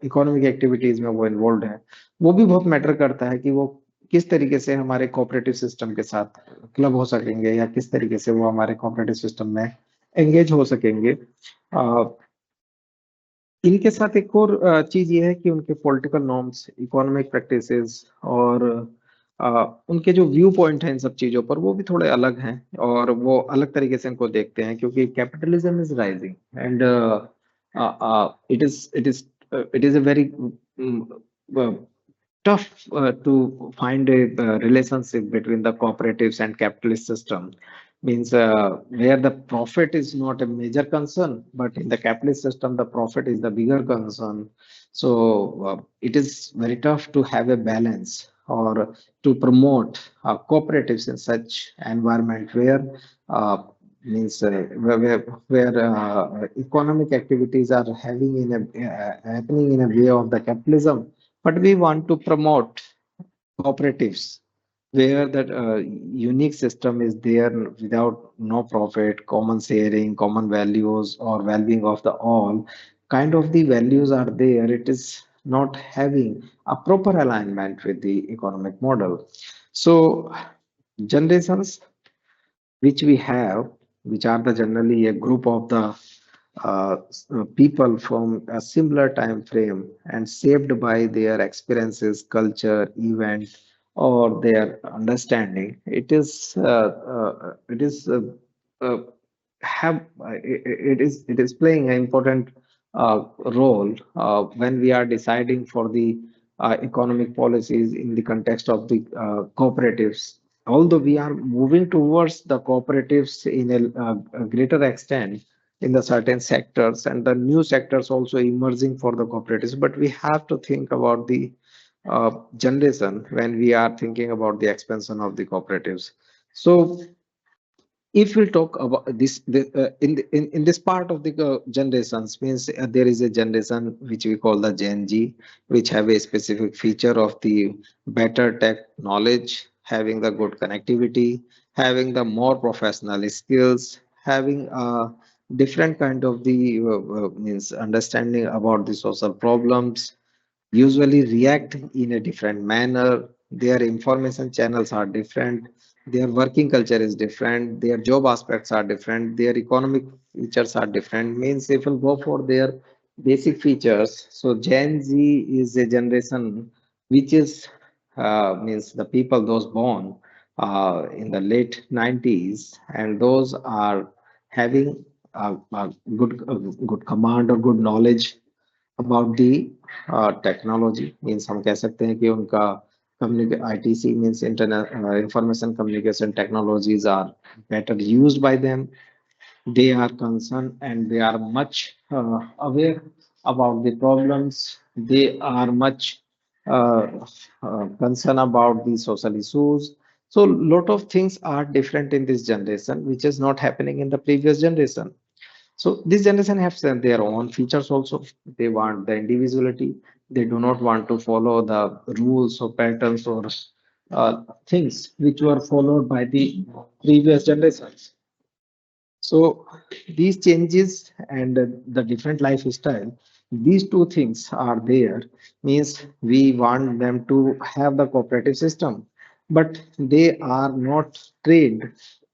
इकोनॉमिक एक्टिविटीज में वो इन्वॉल्व है, वो भी बहुत मैटर करता है कि वो किस तरीके से हमारे कोऑपरेटिव सिस्टम के साथ क्लब हो सकेंगे, या किस तरीके से वो हमारे कोऑपरेटिव सिस्टम में एंगेज हो सकेंगे। इनके साथ एक और चीज ये है कि उनके पॉलिटिकल नॉर्म्स, इकोनॉमिक प्रैक्टिसेस और उनके जो व्यू पॉइंट हैं इन सब चीजों पर, वो भी थोड़े अलग हैं, और वो अलग तरीके से इनको देखते हैं, क्योंकि capitalism is rising and it is a very tough to find a relationship between the cooperatives and capitalist system. Means where the profit is not a major concern, but in the capitalist system the profit is the bigger concern. So it is very tough to have a balance, or to promote cooperatives in such environment where means where economic activities are having in a happening in a way of the capitalism, but we want to promote cooperatives where that unique system is there, without no profit, common sharing, common values, or well-being of the all kind of the values are there. It is not having a proper alignment with the economic model. So generations which we have, which are the generally a group of the people from a similar time frame and shaped by their experiences, culture, event, or their understanding. It is uh, have it is playing an important role when we are deciding for the economic policies in the context of the cooperatives. although we are moving towards the cooperatives in a greater extent in the certain sectors and the new sectors also emerging for the cooperatives, but we have to think about the generation when we are thinking about the expansion of the cooperatives. So if we talk about this in this part of the generations means there is a generation which we call the Gen Z, which have a specific feature of the better tech knowledge, having the good connectivity, having the more professional skills, having a different kind of the means understanding about the social problems, usually react in a different manner. Their information channels are different. Their working culture is different. Their job aspects are different. Their economic features are different. Means if you go for their basic features, so Gen Z is a generation which is means the people those born in the late 90s, and those are having a good command or good knowledge about the technology means हम कह सकते हैं कि उनका ITC means internet information communication technologies are better used by them. They are concerned and they are much aware about the problems. They are much uh, concerned about the social issues. So lot of things are different in this generation, which is not happening in the previous generation. So this generation has their own features also. They want the individuality. They do not want to follow the rules or patterns or things which were followed by the previous generations. So these changes and the different lifestyle, these two things are there. Means we want them to have the cooperative system, but they are not trained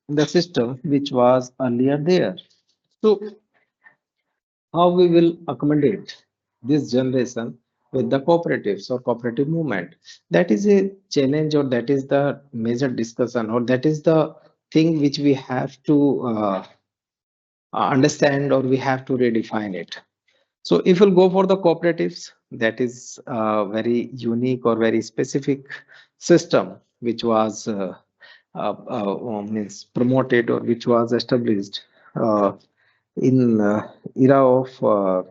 in the system which was earlier there. So how we will accommodate this generation with the cooperatives or cooperative movement, that is a challenge, or that is the major discussion, or that is the thing which we have to understand, or we have to redefine it. So if we'll go for the cooperatives, that is a very unique or very specific system which was means promoted, or which was established uh, in era of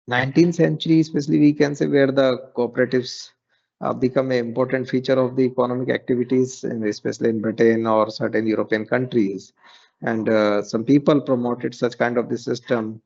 19th century, especially we can say, where the cooperatives become an important feature of the economic activities, and especially in Britain or certain European countries. And some people promoted such kind of the system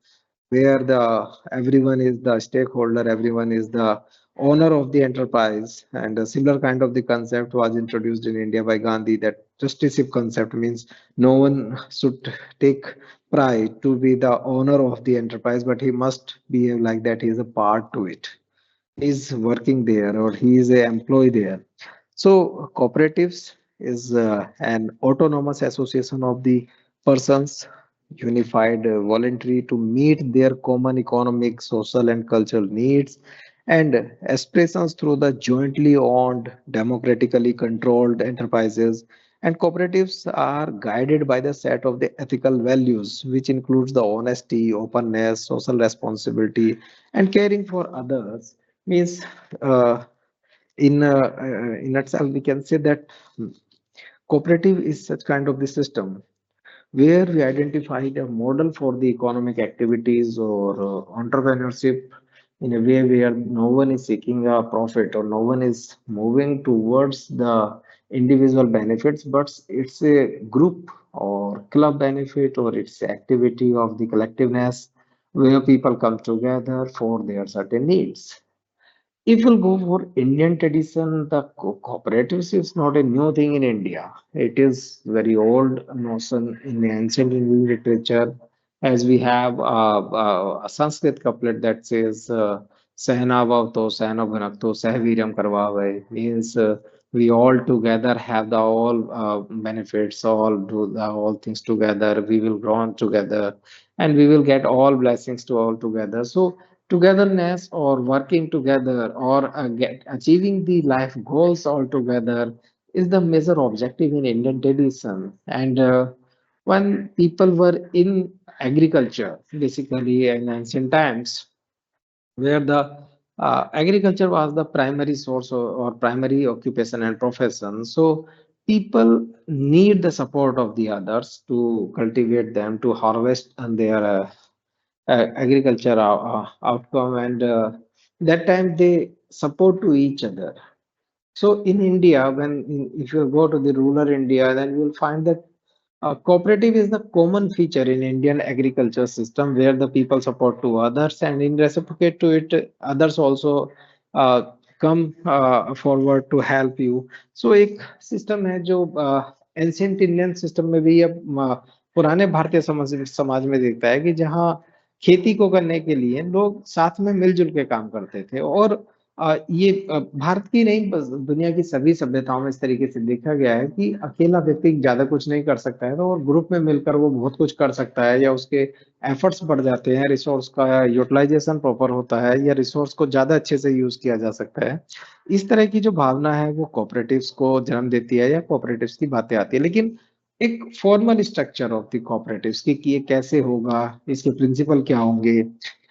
where the everyone is the stakeholder, everyone is the owner of the enterprise, and a similar kind of the concept was introduced in India by Gandhi. That trusteeship concept means no one should take pride to be the owner of the enterprise, but he must behave like that he is a part to it. He is working there or he is a employee there. So cooperatives is an autonomous association of the persons unified voluntary to meet their common economic, social and cultural needs and aspirations through the jointly owned, democratically controlled enterprises. And cooperatives are guided by the set of the ethical values, which includes the honesty, openness, social responsibility, and caring for others. Means uh, in itself we can say that cooperative is such kind of the system where we identify a model for the economic activities or entrepreneurship in a way where no one is seeking a profit or no one is moving towards the individual benefits, but it's a group or club benefit, or it's activity of the collectiveness where people come together for their certain needs. If you'll go for Indian tradition, the cooperatives is not a new thing in India. It is very old notion in the ancient Indian literature, as we have a Sanskrit couplet that says "Sehna bhavto sehna bhunakto sehviryam karvave," means we all together have the all benefits, all do the all things together. We will grow on together, and we will get all blessings to all together. So togetherness or working together or achieving the life goals all together is the major objective in Indian tradition. And when people were in agriculture, basically in ancient times, where the agriculture was the primary source or primary occupation and profession. So people need the support of the others to cultivate them, to harvest and their agriculture outcome, and that time they support to each other. So in India, if you go to the rural India, then you will find that cooperative is the common feature in Indian agriculture system, where the people support to others, and in reciprocate to it, others also uh, come forward to help you. So एक system है जो ancient Indian system में भी, अब पुराने भारतीय समाज में दिखता है कि जहाँ खेती को करने के लिए लोग साथ में मिलजुल के काम करते थे। और ये भारत की नहीं, बस दुनिया की सभी सभ्यताओं में इस तरीके से देखा गया है कि अकेला व्यक्ति ज्यादा कुछ नहीं कर सकता है, तो और ग्रुप में मिलकर वो बहुत कुछ कर सकता है, या उसके एफर्ट्स बढ़ जाते हैं, रिसोर्स का यूटिलाइजेशन प्रॉपर होता है, या रिसोर्स को ज्यादा अच्छे से यूज किया जा सकता है। इस तरह की जो भावना है वो कोऑपरेटिव्स को जन्म देती है, या कोऑपरेटिव्स की बातें आती है। लेकिन एक formal structure of the cooperatives की कि ये कैसे होगा, इसके प्रिंसिपल क्या होंगे,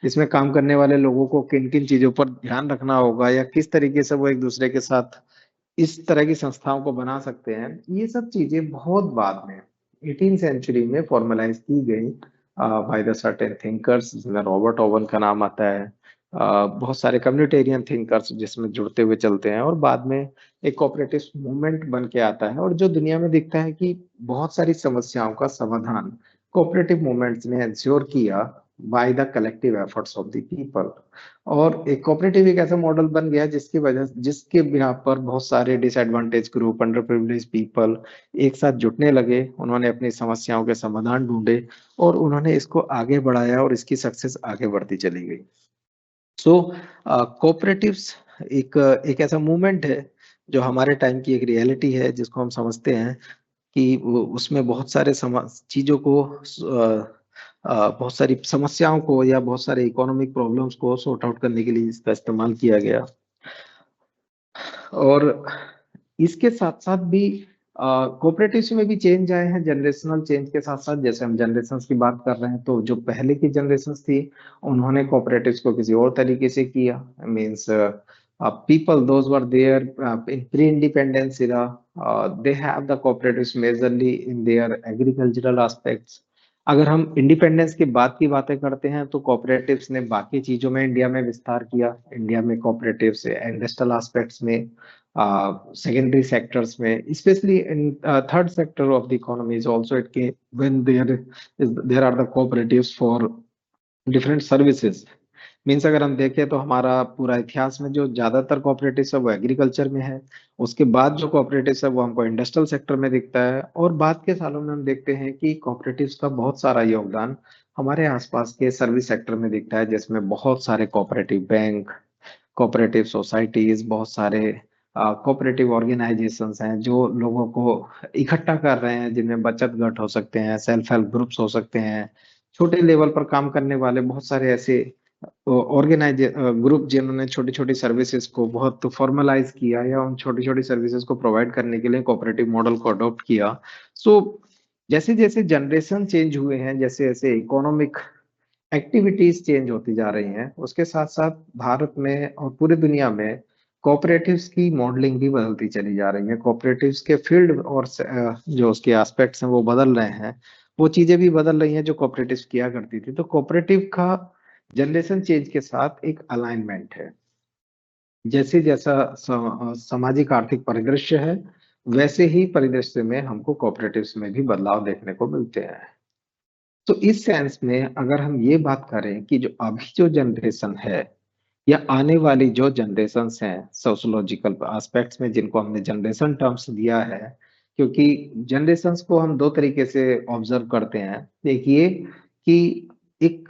इसमें काम करने वाले लोगों को किन किन चीजों पर ध्यान रखना होगा, या किस तरीके से वो एक दूसरे के साथ इस तरह की संस्थाओं को बना सकते हैं, ये सब चीजें बहुत बाद में 18 सेंचुरी में फॉर्मलाइज की गई बाय द सर्टेन थिंकर्स, जिसमें रॉबर्ट ओवन का नाम आता है। बहुत सारे कम्युनिटेरियन थिंकर्स जिसमें जुड़ते हुए चलते हैं, और बाद में एक कोऑपरेटिव मूवमेंट बन के आता है, और जो दुनिया में दिखता है कि बहुत सारी समस्याओं का समाधान कोऑपरेटिव मूवमेंट्स ने इंश्योर किया by the collective efforts of the people. और एक कोऑपरेटिव एक ऐसा मॉडल बन गया जिसके बिना पर बहुत सारे disadvantage group, under privilege people एक साथ जुटने लगे, उन्होंने अपनी समस्याओं के समाधान ढूंढे, और उन्होंने इसको आगे बढ़ाया, और इसकी सक्सेस आगे बढ़ती चली गई। सो कोऑपरेटिव्स एक एक ऐसा मूवमेंट है जो हमारे टाइम की एक रियलिटी है, जिसको हम समझते हैं कि उसमें बहुत सारे चीजों को बहुत सारी समस्याओं को, या बहुत सारे इकोनॉमिक प्रॉब्लम्स को सॉर्ट आउट करने के लिए इसका इस्तेमाल किया गया। और इसके साथ साथ भी कोऑपरेटिव्स में भी चेंज आए हैं, जनरेशनल चेंज के साथ साथ। जैसे हम जनरेशंस की बात कर रहे हैं, तो जो पहले की जनरेशंस थी, उन्होंने कोऑपरेटिव्स को किसी और तरीके से किया। Means people those were there in pre-independence era, they have the cooperatives majorly in their agricultural aspects। अगर हम इंडिपेंडेंस के बाद की बातें करते हैं, तो कोऑपरेटिव्स ने बाकी चीजों में इंडिया में विस्तार किया। इंडिया में कोऑपरेटिव्स इंडस्ट्रियल एस्पेक्ट्स में, secondary sectors में, especially in third sector of the economy is also it came when there are the cooperatives for different services। Means अगर हम देखें तो हमारा पूरा इतिहास में जो ज्यादातर कोऑपरेटिव है वो एग्रीकल्चर में है। उसके बाद जो कोऑपरेटिव है वो हमको इंडस्ट्रियल सेक्टर में दिखता है, और बाद के सालों में हम देखते हैं कि कोऑपरेटिव्स का बहुत सारा योगदान हमारे आसपास के सर्विस सेक्टर में दिखता है, जिसमें बहुत सारे कोऑपरेटिव बैंक, कोऑपरेटिव सोसाइटीज, बहुत सारे कोऑपरेटिव ऑर्गेनाइजेशंस हैं जो लोगों को इकट्ठा कर रहे हैं, जिनमें बचत गट हो सकते हैं, सेल्फ हेल्प ग्रुप्स हो सकते हैं, छोटे लेवल पर काम करने वाले बहुत सारे ऐसे ऑर्गेनाइज ग्रुप जिन्होंने छोटी छोटी सर्विसेज को बहुत फॉर्मलाइज किया, या उन छोटी छोटी सर्विसेज को प्रोवाइड करने के लिए कोऑपरेटिव मॉडल को अडॉप्ट किया। सो जैसे जैसे जनरेशन चेंज हुए हैं, जैसे जैसे इकोनॉमिक एक्टिविटीज चेंज होती जा रही हैं, उसके साथ साथ भारत में और पूरी दुनिया में कोऑपरेटिव्स की मॉडलिंग भी बदलती चली जा रही है। कोऑपरेटिव्स के फील्ड और जो उसके एस्पेक्ट्स हैं वो बदल रहे हैं, वो चीजें भी बदल रही हैं जो कोऑपरेटिव्स किया करती थी। तो कोऑपरेटिव का जनरेशन चेंज के साथ एक अलाइनमेंट है। जैसे जैसा सामाजिक आर्थिक परिदृश्य है, वैसे ही परिदृश्य में हमको कोऑपरेटिव्स में भी बदलाव देखने को मिलते हैं। तो इस सेंस में अगर हम ये बात करें कि जो अभी जो जनरेशन है, या आने वाली जो जनरेशन्स हैं सोशोलॉजिकल एस्पेक्ट्स में, जिनको हमने जनरेशन टर्म्स दिया है, क्योंकि जनरेशन्स को हम दो तरीके से ऑब्जर्व करते हैं। एक ये कि एक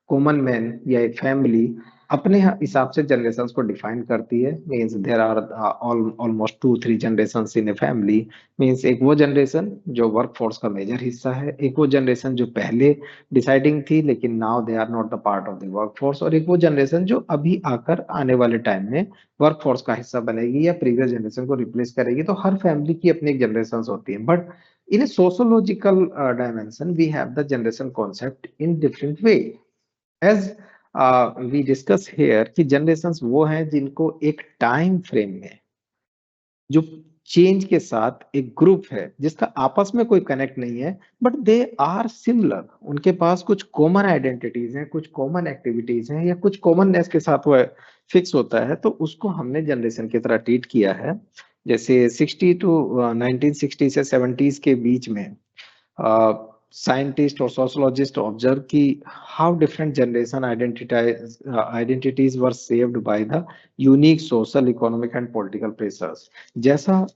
कॉमन मैन या एक फैमिली अपने हिसाब से जनरेशन्स को डिफाइन करती है। Means there are almost 2-3 generations in a family. Means एक वो जनरेशन जो वर्क फोर्स का मेजर हिस्सा है, एक वो जनरेशन जो पहले डिसाइडिंग थी लेकिन now they are not the part of the workforce, और एक वो जनरेशन जो अभी आकर आने वाले टाइम में वर्क फोर्स का हिस्सा बनेगी या प्रीवियस जनरेशन को रिप्लेस करेगी। तो हर फैमिली की अपनी एक जनरेशन होती है, but in a sociological dimension we have the generation concept in different way. As we discuss here कि जनरेशंस वो हैं जिनको एक टाइम फ्रेम में, जो चेंज के साथ एक ग्रुप है जिसका आपस में कोई कनेक्ट नहीं है, बट दे आर सिमिलर, उनके पास कुछ कॉमन आइडेंटिटीज हैं, कुछ कॉमन एक्टिविटीज हैं, या कुछ कॉमननेस के साथ वो फिक्स होता है, तो उसको हमने जनरेशन की तरह ट्रीट किया है। जैसे 60 टू 1960 से 70s के बीच में साइंटिस्ट और सोशोलॉजिस्ट ऑब्जर्व कि how different generation identities were saved by the unique social economic and political pressures. जैसा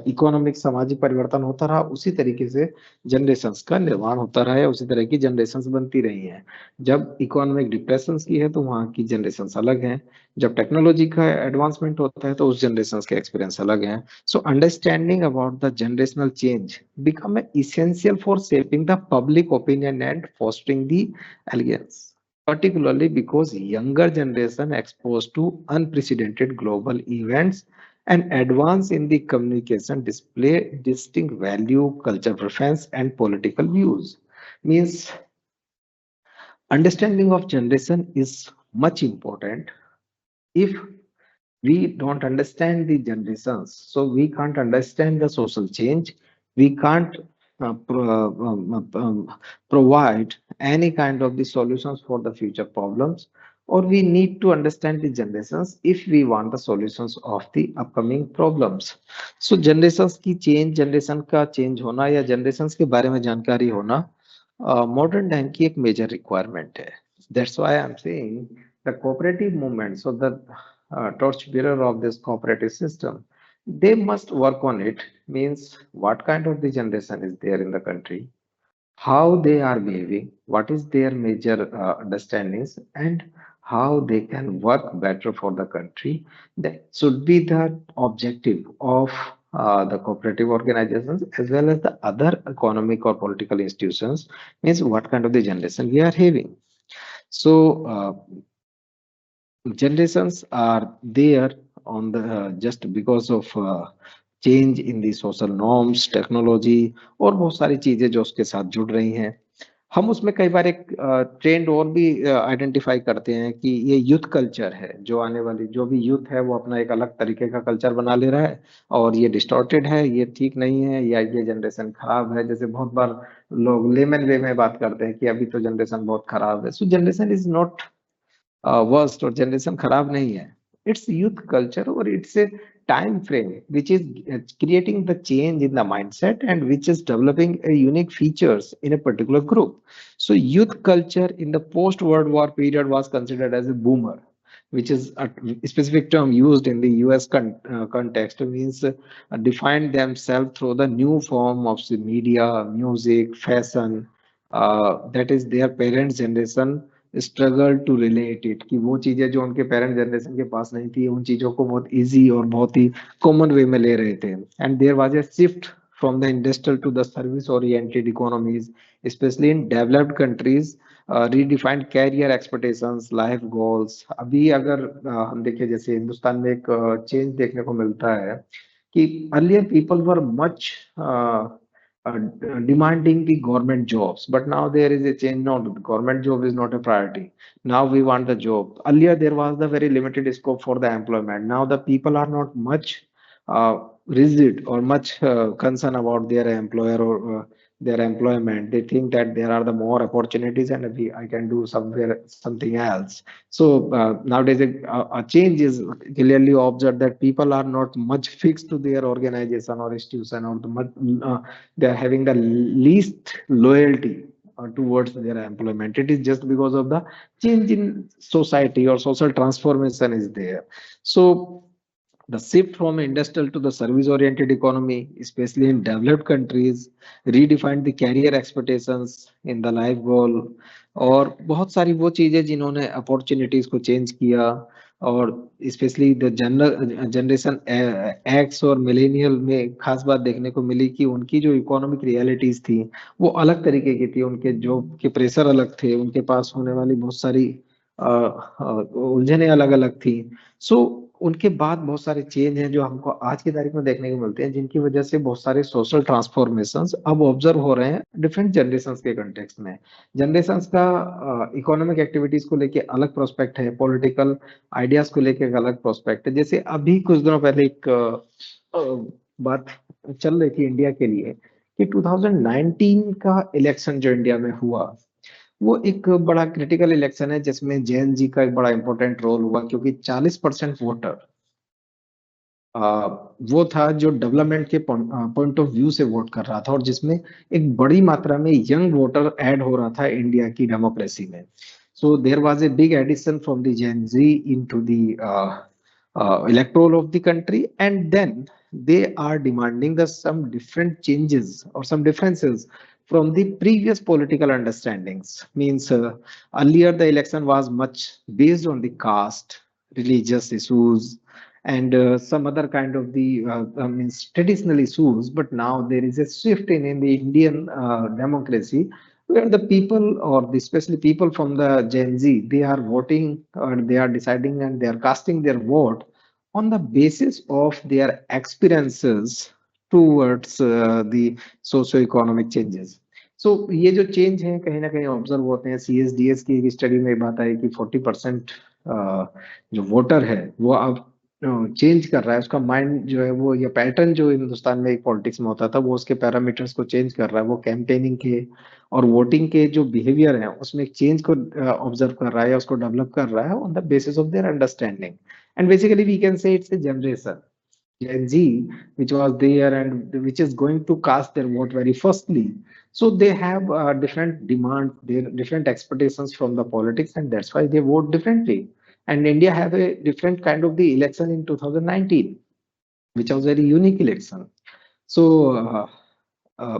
इकोनॉमिक सामाजिक परिवर्तन होता रहा, उसी तरीके से जनरेशंस का निर्माण होता रहा है, उसी तरह की जनरेशंस बनती रही हैं। जब इकोनॉमिक डिप्रेशंस की है तो वहाँ की जनरेशंस अलग हैं, जब टेक्नोलॉजी का एडवांसमेंट होता है तो उस जनरेशंस के एक्सपीरियंस अलग हैं। So understanding about the generational change become essential for shaping the public opinion and fostering the alliance, particularly because younger generation exposed to unprecedented global events and advance in the communication display distinct value, culture preference, and political views. Means understanding of generation is much important. If we don't understand the generations, so we can't understand the social change, we can't provide any kind of the solutions for the future problems, or we need to understand the generations if we want the solutions of the upcoming problems. So generations की change, generation का change होना या generations के बारे में जानकारी होना modern time की एक major requirement है. That's why I'm saying the cooperative movement, so the torchbearer of this cooperative system, they must work on it. Means what kind of the generation is there in the country, how they are behaving, what is their major understandings, and how they can work better for the country. That should be the objective of the cooperative organizations as well as the other economic or political institutions. Means what kind of the generation we are having. So generations are there on the just because of change in the social norms, technology और बहुत सारी चीजें जो उसके साथ जुड़ रही हैं। हम उसमें कई बार एक ट्रेंड और भी आइडेंटिफाई करते हैं कि ये यूथ कल्चर है, जो आने वाली जो भी यूथ है वो अपना एक अलग तरीके का कल्चर बना ले रहा है, और ये डिस्टॉर्टेड है, ये ठीक नहीं है, या ये जनरेशन खराब है। जैसे बहुत बार लोग लेमन वे में बात करते हैं कि अभी तो जनरेशन बहुत खराब है। सो जनरेशन इज नॉट वर्स्ट, और जनरेशन खराब नहीं है, इट्स यूथ कल्चर, और it's a time frame which is creating the change in the mindset and which is developing a unique features in a particular group. So youth culture in the post world war period was considered as a boomer, which is a specific term used in the US context, means define themselves through the new form of the media, music, fashion, that is their parents generation struggle to relate it, कि वो चीजें जो उनके parent generation के पास नहीं थी, उन चीजों को बहुत इजी और बहुत ही कॉमन वे में ले रहे थे। And there was a shift from the industrial to the service oriented economies, specially in developed countries, redefined career expectations, life goals. अभी अगर हम देखें, जैसे हिंदुस्तान में एक चेंज देखने को मिलता है कि earlier people were much demanding the government jobs, but now there is a change. No, the government job is not a priority. Now we want the job. Earlier there was the very limited scope for the employment. Now the people are not much rigid or much concerned about their employer or their employment. They think that there are the more opportunities and I can do somewhere something else. So nowadays a change is clearly observed that people are not much fixed to their organization or institution, or the much, they are having the least loyalty towards their employment. It is just because of the change in society or social transformation is there. So the shift from industrial to the service oriented economy, especially in developed countries, redefined the career expectations in the life goal, और बहुत सारी वो चीजें जिन्होंने opportunities को change किया, और specially the generation x और मिलेनियल में खास बात देखने को मिली कि उनकी जो इकोनॉमिक रियलिटीज थी वो अलग तरीके की थी, उनके जॉब के प्रेशर अलग थे, उनके पास होने वाली बहुत सारी उलझने अलग अलग थी। सो उनके बाद बहुत सारे चेंज हैं जो हमको आज की तारीख में देखने को मिलते हैं, जिनकी वजह से बहुत सारे सोशल ट्रांसफॉर्मेशंस अब ऑब्जर्व हो रहे हैं डिफरेंट जनरेशंस के कंटेक्स्ट में। जनरेशंस का इकोनॉमिक एक्टिविटीज को लेके अलग प्रोस्पेक्ट है, पॉलिटिकल आइडियाज को लेके एक अलग प्रोस्पेक्ट है। जैसे अभी कुछ दिनों पहले एक बात चल रही थी इंडिया के लिए कि 2019 का इलेक्शन जो इंडिया में हुआ, वो एक बड़ा क्रिटिकल इलेक्शन है जिसमें जैन जी का एक बड़ा इंपॉर्टेंट रोल हुआ, क्योंकि 40% वोटर वो था जो डेवलपमेंट के पॉइंट ऑफ व्यू से वोट कर रहा था, और जिसमें एक बड़ी मात्रा में यंग वोटर ऐड हो रहा था इंडिया की डेमोक्रेसी में. So there was a big addition from the Gen Z into the electoral of the country, and then they are demanding the some different changes or some differences from the previous political understandings. Means earlier the election was much based on the caste, religious issues, and some other kind of the means traditional issues. But now there is a shift in the Indian democracy, where the people, or the, especially people from the Gen Z, they are voting, or they are deciding, and they are casting their vote on the basis of their experiences towards the socio-economic changes. So ये जो change है कहीं ना कहीं observe होते हैं. CSDS की एक स्टडी में बात आई कि 40% जो वोटर है वो अब चेंज कर रहा है, उसका माइंड जो है वो, या पैटर्न जो हिंदुस्तान में एक पॉलिटिक्स में होता था, वो उसके पैरामीटर्स को चेंज कर रहा है. वो कैंपेनिंग के और वोटिंग के जो बिहेवियर है उसमें एक चेंज को ऑब्जर्व कर रहा है, या उसको डेवलप कर रहा है on the basis of their understanding. And basically we can say it's a generation Gen Z, which was there and which is going to cast their vote very firstly. So they have different demands, their different expectations from the politics, and that's why they vote differently. And India have a different kind of the election in 2019, which was very unique election. So uh, uh,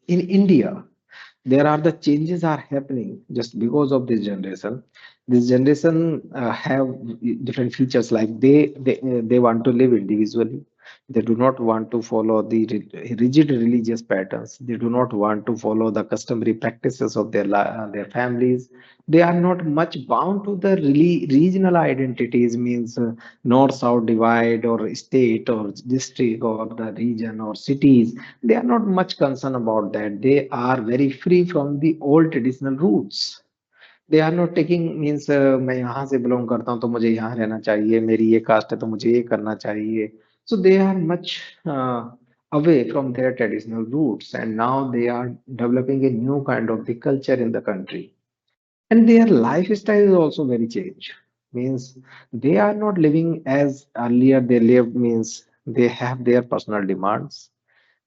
in India, there are the changes are happening just because of this generation have different features, like they want to live individually. They do not want to follow the rigid religious patterns. They do not want to follow the customary practices of their families. They are not much bound to the really regional identities, means north south divide, or state or district, or the region or cities. They are not much concerned about that. They are very free from the old traditional roots. They are not taking, means मैं यहाँ से belong करता हूँ तो मुझे यहाँ रहना चाहिए, मेरी ये कास्ट है तो मुझे ये करना चाहिए. So they are much away from their traditional roots, and now they are developing a new kind of the culture in the country. And their lifestyle is also very changed. Means they are not living as earlier they lived. Means they have their personal demands,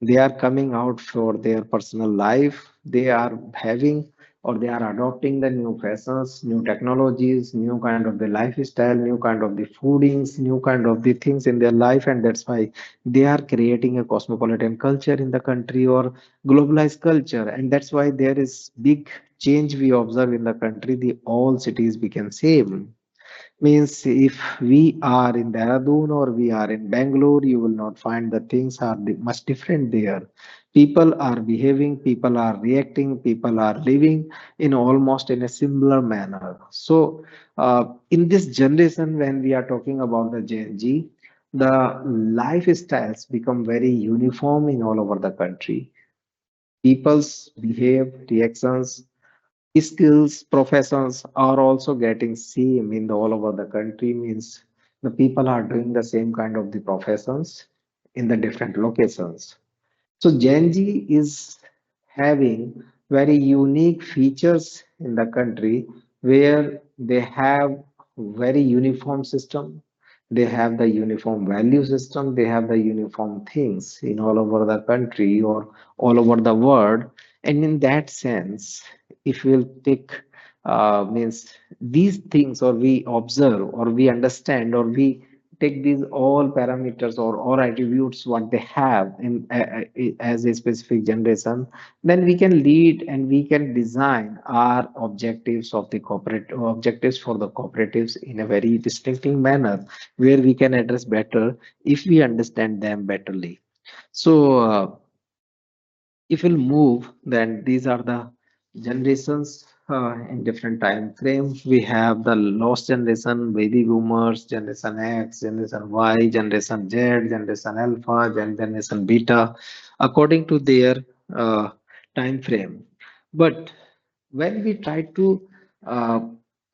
they are coming out for their personal life, they are having, or they are adopting the new fashions, new technologies, new kind of the lifestyle, new kind of the foodings, new kind of the things in their life. And that's why they are creating a cosmopolitan culture in the country, or globalized culture. And that's why there is big change we observe in the country. The all cities became same. Means if we are in Dehradun or we are in Bangalore, you will not find the things are much different there. People are behaving, people are reacting, people are living in almost in a similar manner. So in this generation, when we are talking about the Gen Z, the lifestyles become very uniform in all over the country. People's behave, reactions, skills, professions are also getting same in the all over the country. Means the people are doing the same kind of the professions in the different locations. So Gen Z is having very unique features in the country, where they have very uniform system, they have the uniform value system, they have the uniform things in all over the country or all over the world. And in that sense, if we'll take means these things, or we observe, or we understand, or we take these all parameters or all attributes what they have in as a specific generation, then we can lead and we can design our objectives of the corporate objectives for the cooperatives in a very distinctive manner, where we can address better if we understand them betterly. So if we'll move, then these are the generations in different time frames. We have the lost generation, baby boomers, generation X, generation Y, generation Z, generation Alpha, generation Beta, according to their time frame. But when we try to uh,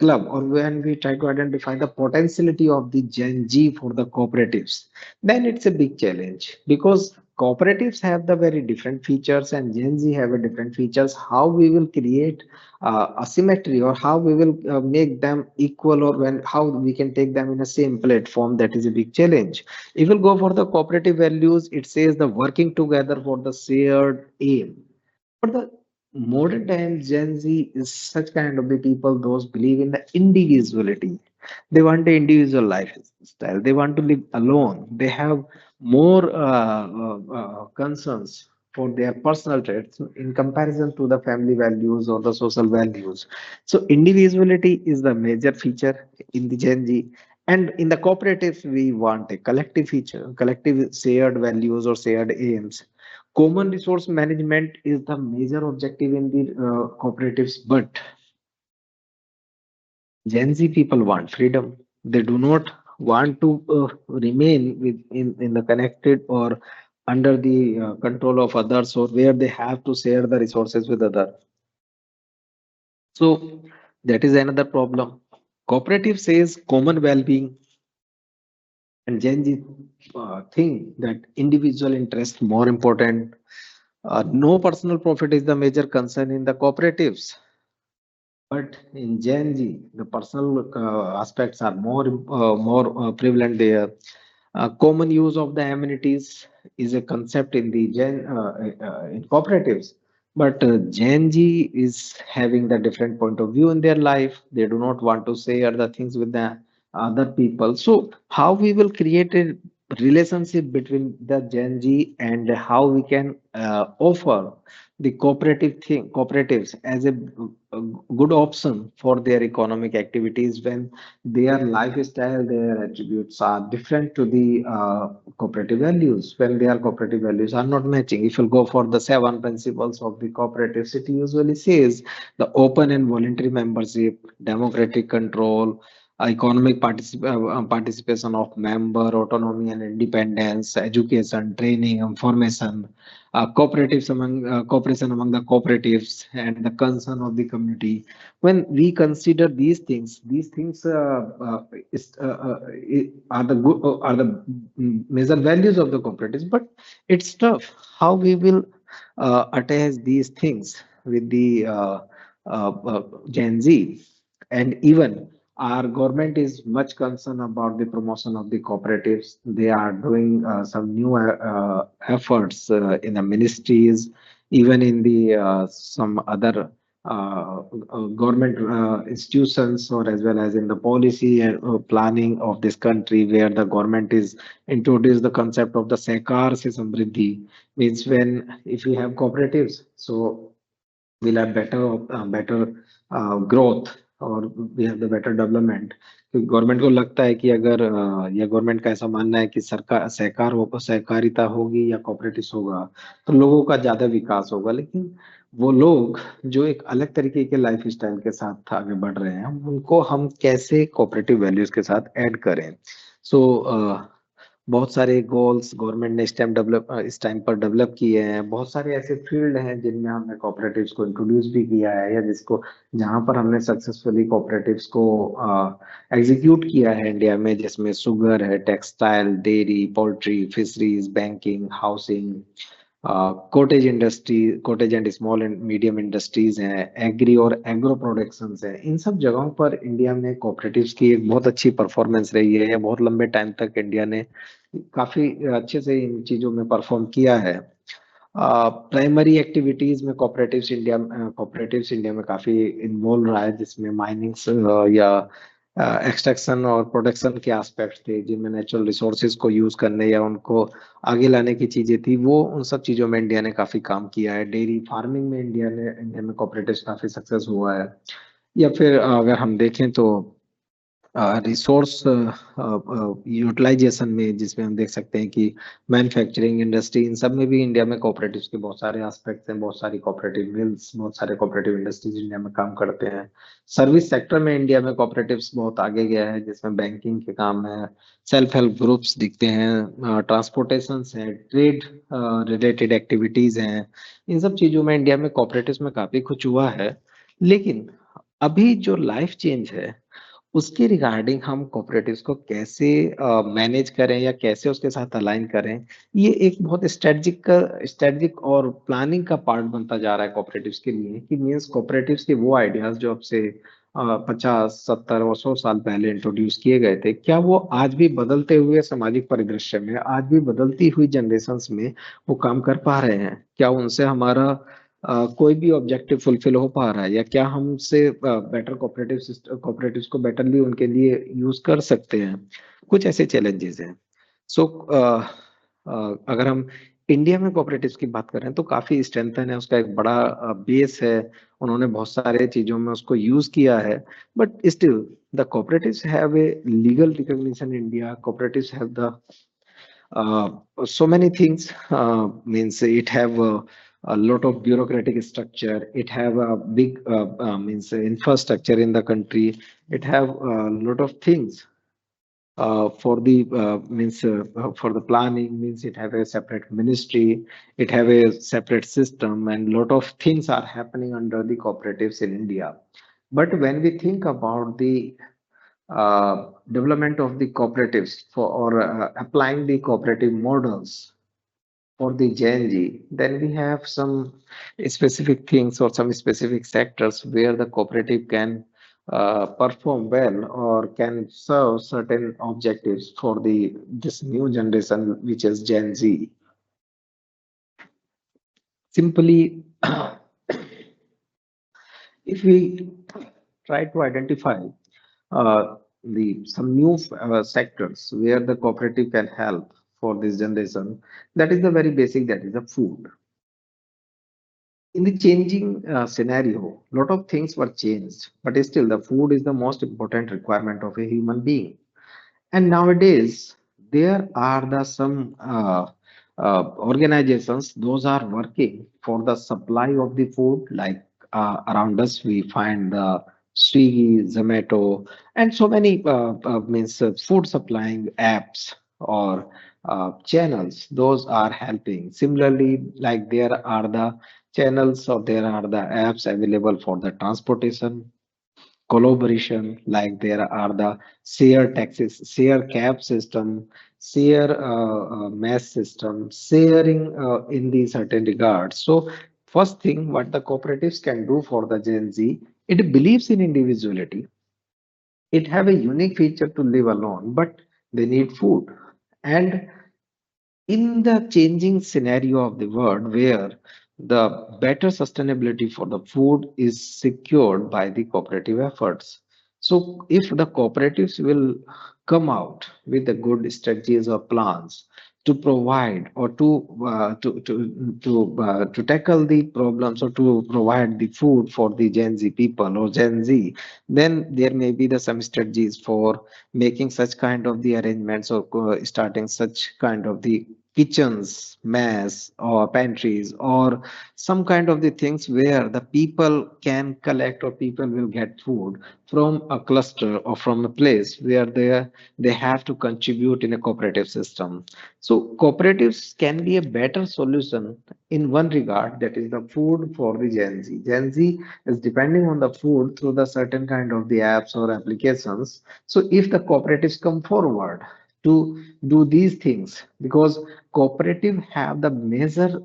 club, or when we try to identify the potentiality of the Gen Z for the cooperatives, then it's a big challenge because cooperatives have the very different features and Gen Z have a different features. How we will create a symmetry, or how we will make them equal, or when how we can take them in a same platform, that is a big challenge. If we'll go for the cooperative values, it says the working together for the shared aim. But the modern times, Gen Z is such kind of the people those believe in the individuality. They want the individual lifestyle. They want to live alone. They have more concerns for their personal traits in comparison to the family values or the social values. So individuality is the major feature in the Gen Z. And in the cooperatives, we want a collective feature, collective shared values or shared aims. Common resource management is the major objective in the cooperatives, but Gen Z people want freedom. They do not want to remain in the connected or under the control of others, or where they have to share the resources with others. So that is another problem. Cooperative says common well-being, and Gen Z think that individual interest more important. No personal profit is the major concern in the cooperatives. But in Gen Z, the personal aspects are more prevalent there. Common use of the amenities is a concept in the in cooperatives, but Gen Z is having the different point of view in their life. They do not want to share the things with the other people. So how we will create a relationship between the Gen Z, and how we can offer the cooperatives as a good option for their economic activities when their lifestyle, their attributes are different to the cooperative values, when their cooperative values are not matching. If you go for the 7 principles of the cooperatives, it usually says the open and voluntary membership, democratic control, participation of member, autonomy and independence, education, training, information, cooperation among the cooperatives, and the concern of the community. When we consider these things are the good, are the major values of the cooperatives. But it's tough how we will attach these things with the Gen Z. And even our government is much concerned about the promotion of the cooperatives. They are doing some new efforts in the ministries, even in the some other government institutions, or as well as in the policy and planning of this country, where the government is introduced the concept of the Sehkar se Samriddhi, means when if we have cooperatives, so we'll have better growth, और we have the better development. क्योंकि government को लगता है कि अगर या government का ऐसा मानना है कि सरकार सहकारिता होगी या कोऑपरेटिव होगा तो लोगों का ज्यादा विकास होगा। लेकिन वो लोग जो एक अलग तरीके के लाइफ स्टाइल के साथ आगे बढ़ रहे हैं, उनको हम कैसे कोऑपरेटिव वैल्यूज के साथ ऐड करें। सो बहुत सारे गोल्स गवर्नमेंट ने इस टाइम पर डेवलप किए हैं। बहुत सारे ऐसे फील्ड हैं जिनमें हमने कॉपरेटिव्स को इंट्रोड्यूस भी किया है, या जिसको जहां पर हमने सक्सेसफुली कॉपरेटिव्स को एग्जीक्यूट किया है इंडिया में, जिसमें शुगर है, textile, dairy, poultry, fisheries, banking, housing, cottage and small and medium industries हैं, एग्री और एग्रो प्रोडक्शन है। इन सब जगहों पर इंडिया में कॉपरेटिव्स की एक बहुत अच्छी परफॉर्मेंस रही है। बहुत लंबे टाइम तक इंडिया ने काफी अच्छे से इन चीजों में परफॉर्म किया है। प्राइमरी एक्टिविटीज में कॉपरेटिव्स इंडिया में काफी इन्वॉल्व रहा है, जिसमें माइनिंग्स या एक्सट्रैक्शन और प्रोडक्शन के एस्पेक्ट्स थे, जिनमें नेचुरल रिसोर्सेज को यूज करने या उनको आगे लाने की चीजें थी। वो उन सब चीजों में इंडिया ने काफी काम किया है। डेयरी फार्मिंग में इंडिया में कॉपरेटिव्स काफी सक्सेस हुआ है। या फिर अगर हम देखें तो रिसोर्स यूटिलाइजेशन में, जिसमें हम देख सकते हैं कि मैन्युफैक्चरिंग इंडस्ट्री, इन सब में भी इंडिया में कॉपरेटिव्स के बहुत सारे एस्पेक्ट्स हैं। बहुत सारी कॉपरेटिव मिल्स, बहुत सारे कॉपरेटिव इंडस्ट्रीज इंडिया में काम करते हैं। सर्विस सेक्टर में इंडिया में कॉपरेटिव्स बहुत आगे गया है, जिसमें बैंकिंग के काम है, सेल्फ हेल्प ग्रुप्स दिखते हैं, ट्रांसपोर्टेशन है, ट्रेड रिलेटेड एक्टिविटीज हैं। इन सब चीजों में इंडिया में कॉपरेटिव्स में काफी कुछ हुआ है। लेकिन अभी जो लाइफ चेंज है उसके रिगार्डिंग हम कोऑपरेटिव्स को कैसे मैनेज करें या कैसे उसके साथ अलाइन करें, ये एक बहुत स्ट्रेटजिक और प्लानिंग का पार्ट बनता जा रहा है कोऑपरेटिव्स के लिए। कि मीन्स कोऑपरेटिव्स के वो आइडियाज जो अब से 50 70 और 100 साल पहले इंट्रोड्यूस किए गए थे, क्या वो आज भी बदलते हुए सामाजिक परिदृश्य में, आज भी बदलती हुई जनरेशन्स में वो काम कर पा रहे हैं? क्या उनसे हमारा कोई भी ऑब्जेक्टिव फुलफिल हो पा रहा है, या क्या हमसे बेटर कोऑपरेटिव्स को बेटरली उनके लिए यूज कर सकते हैं? कुछ ऐसे चैलेंजेस हैं। सो अगर हम इंडिया में कोऑपरेटिव्स की बात करें तो काफी स्ट्रेंथन है, उसका एक बड़ा बेस है। उन्होंने बहुत सारे चीजों में उसको यूज किया है। But still the cooperatives have a legal recognition in India. Cooperatives have the so many things, means it have a lot of bureaucratic structure, it have a big means infrastructure in the country, it have a lot of things for the means for the planning, means it have a separate ministry, it have a separate system, and lot of things are happening under the cooperatives in India. But when we think about the development of the cooperatives for or applying the cooperative models for the JNG, then we have some specific things or some specific sectors where the cooperative can perform well or can serve certain objectives for the this new generation, which is Gen Z. Simply, if we try to identify the some new sectors where the cooperative can help for this generation, that is the very basic, that is the food. In the changing scenario, lot of things were changed, but still the food is the most important requirement of a human being. And nowadays, there are the some organizations, those are working for the supply of the food. Like around us, we find the Swiggy, Zomato, and so many means food supplying apps or channels. Those are helping. Similarly, like there are the channels or there are the apps available for the transportation collaboration, like there are the share taxes, share cab system, share mass system, sharing in the certain regards. So first thing what the cooperatives can do for the Gen Z, it believes in individuality. It have a unique feature to live alone, but they need food. And in the changing scenario of the world where the better sustainability for the food is secured by the cooperative efforts. So if the cooperatives will come out with the good strategies or plans to provide or to tackle the problems or to provide the food for the Gen Z people or Gen Z, then there may be the some strategies for making such kind of the arrangements or starting such kind of the kitchens, mess, or pantries, or some kind of the things where the people can collect or people will get food from a cluster or from a place where they have to contribute in a cooperative system. So cooperatives can be a better solution in one regard, that is the food for the Gen Z. Gen Z is depending on the food through the certain kind of the apps or applications. So if the cooperatives come forward to do these things, because cooperative have the major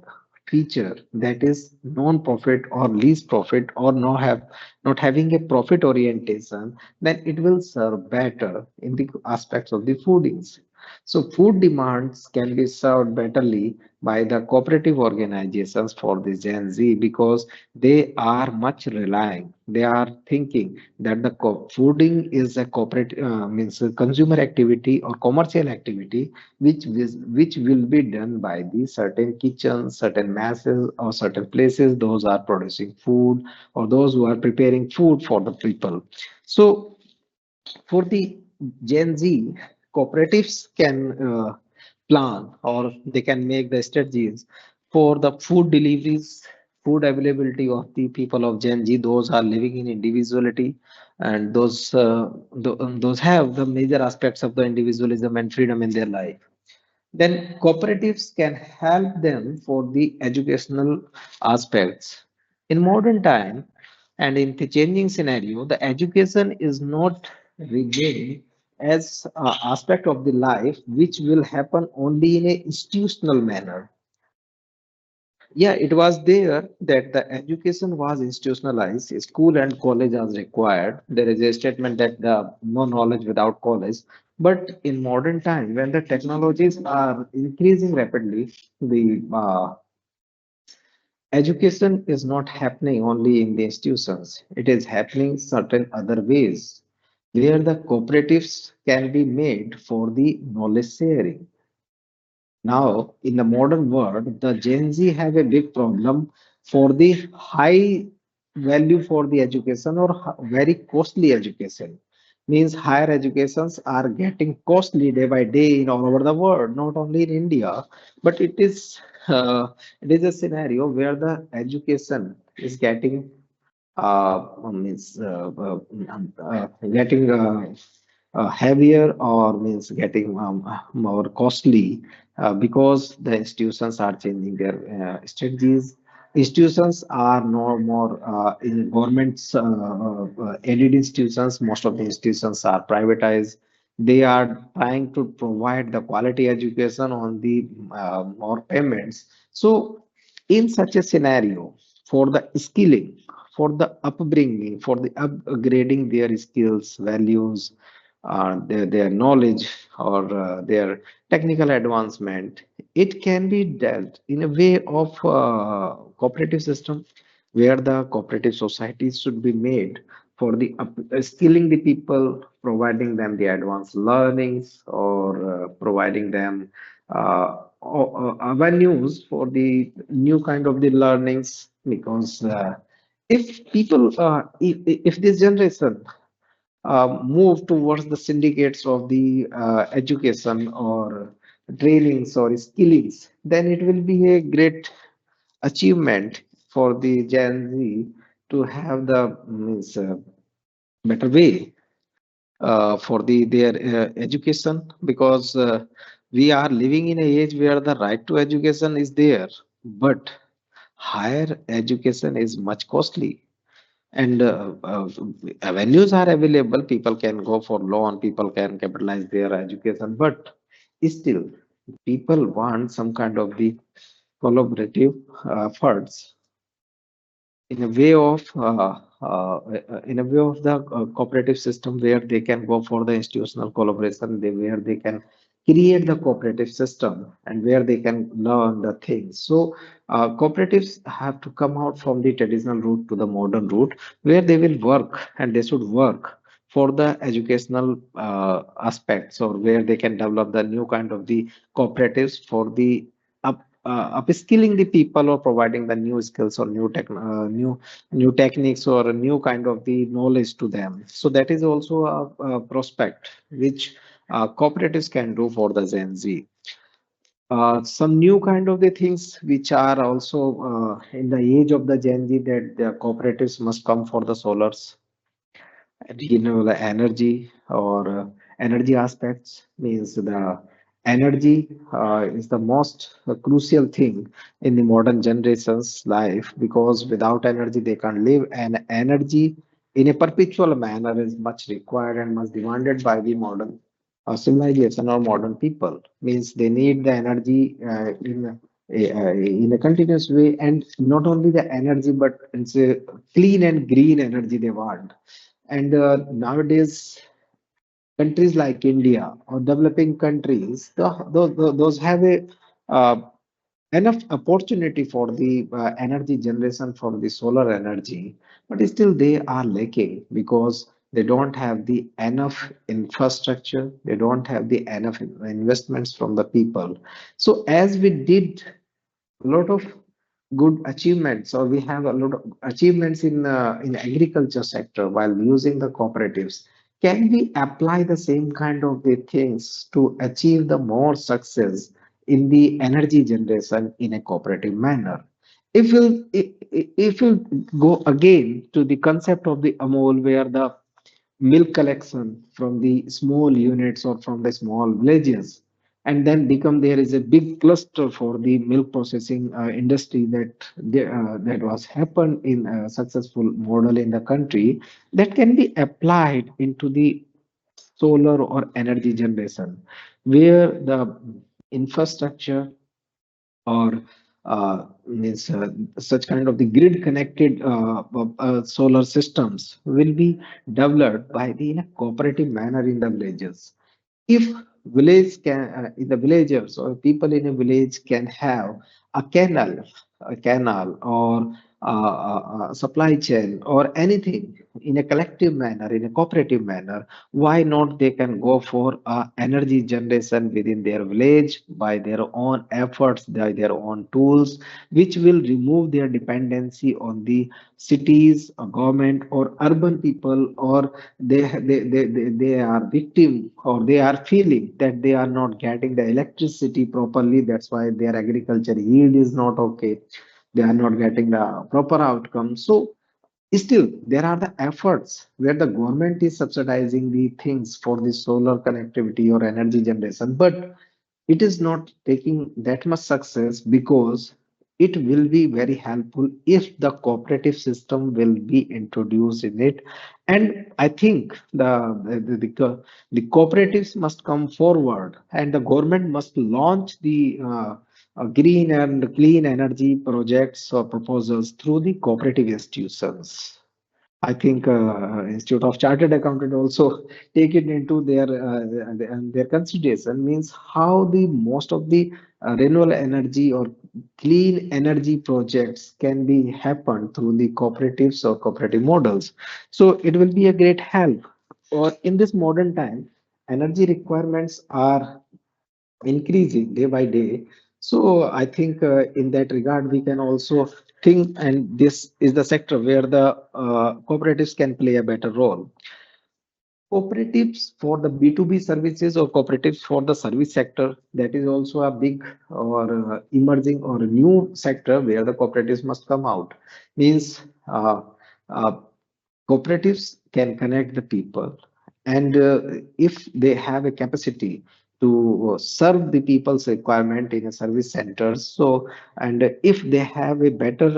feature, that is non-profit or least profit or not having a profit orientation, then it will serve better in the aspects of the foodings. So food demands can be served betterly by the cooperative organizations for the Gen Z, because they are much relying. They are thinking that the fooding is a corporate means a consumer activity or commercial activity, which will be done by the certain kitchens, certain masses, or certain places. Those are producing food or those who are preparing food for the people. So for the Gen Z, cooperatives can plan or they can make the strategies for the food deliveries, food availability of the people of Gen Z. Those are living in individuality, and those have the major aspects of the individualism and freedom in their life. Then cooperatives can help them for the educational aspects. In modern time, And in the changing scenario, the education is not regarded as an aspect of the life which will happen only in a institutional manner. Yeah, it was there that the education was institutionalized, school and college as required. There is a statement that the no knowledge without college. But in modern time, when the technologies are increasing rapidly, the education is not happening only in the institutions. It is happening certain other ways where the cooperatives can be made for the knowledge sharing. Now, in the modern world, the Gen Z have a big problem for the high value for the education or very costly education. Means higher educations are getting costly day by day in all over the world, not only in India, but uh, it is a scenario where the education is getting means getting heavier or means getting more costly because the institutions are changing their strategies. Institutions are no more in governments aided institutions. Most of the institutions are privatized. They are trying to provide the quality education on the more payments. So, in such a scenario, for the skilling, for the upbringing, for the upgrading their skills, values, their knowledge, or their technical advancement, it can be dealt in a way of cooperative system where the cooperative societies should be made for the skilling the people, providing them the advanced learnings, or providing them avenues for the new kind of the learnings because if people if this generation move towards the syndicates of the education or trainings or skillings, then it will be a great achievement for the Gen Z to have the means better way for their education because we are living in a age where the right to education is there, but higher education is much costly and avenues are available. People can go for loan, people can capitalize their education, but still people want some kind of the collaborative efforts in a way of the cooperative system where they can go for the institutional collaboration, where they can create the cooperative system and where they can learn the things. So cooperatives have to come out from the traditional route to the modern route where they will work and they should work for the educational aspects or where they can develop the new kind of the cooperatives for the upskilling the people or providing the new skills or new techniques or a new kind of the knowledge to them. So that is also a prospect which cooperatives can do for the Gen Z. Some new kind of the things which are also in the age of the Gen Z that the cooperatives must come for the solars renewable energy or energy aspects means the energy is the most crucial thing in the modern generation's life because without energy they can't live and energy in a perpetual manner is much required and much demanded by the modern civilization or modern people means they need the energy in a continuous way and not only the energy but it's a clean and green energy they want and nowadays, countries like India or developing countries, those have a uh, enough opportunity for the energy generation for the solar energy, but still they are lacking because they don't have the enough infrastructure, they don't have the enough investments from the people. So as we did a lot of good achievements or we have a lot of achievements in agriculture sector while using the cooperatives, can we apply the same kind of the things to achieve the more success in the energy generation in a cooperative manner? If we'll go again to the concept of the Amol where the milk collection from the small units or from the small villages and then become there is a big cluster for the milk processing industry that was happened in a successful model in the country that can be applied into the solar or energy generation, where the infrastructure or means such kind of the grid connected solar systems will be developed by the in a cooperative manner in the villages. If village can in the villagers or people in a village can have a canal or supply chain or anything in a collective manner, in a cooperative manner, why not they can go for energy generation within their village by their own efforts, by their own tools, which will remove their dependency on the cities, government, or urban people, or they are victim or they are feeling that they are not getting the electricity properly. That's why their agriculture yield is not okay. They are not getting the proper outcome. So still, there are the efforts where the government is subsidizing the things for the solar connectivity or energy generation, but it is not taking that much success because it will be very helpful if the cooperative system will be introduced in it. And I think the cooperatives must come forward and the government must launch the green and clean energy projects or proposals through the cooperative institutions. I think Institute of Chartered Accountant also take it into their consideration, means how the most of the renewable energy or clean energy projects can be happen through the cooperatives or cooperative models. So it will be a great help. Or in this modern time, energy requirements are increasing day by day. So I think in that regard, we can also think, and this is the sector where the cooperatives can play a better role. Cooperatives for the B2B services or cooperatives for the service sector, that is also a big or emerging or new sector where the cooperatives must come out. Means uh, cooperatives can connect the people, and if they have a capacity to serve the people's requirement in a service centers, so and if they have a better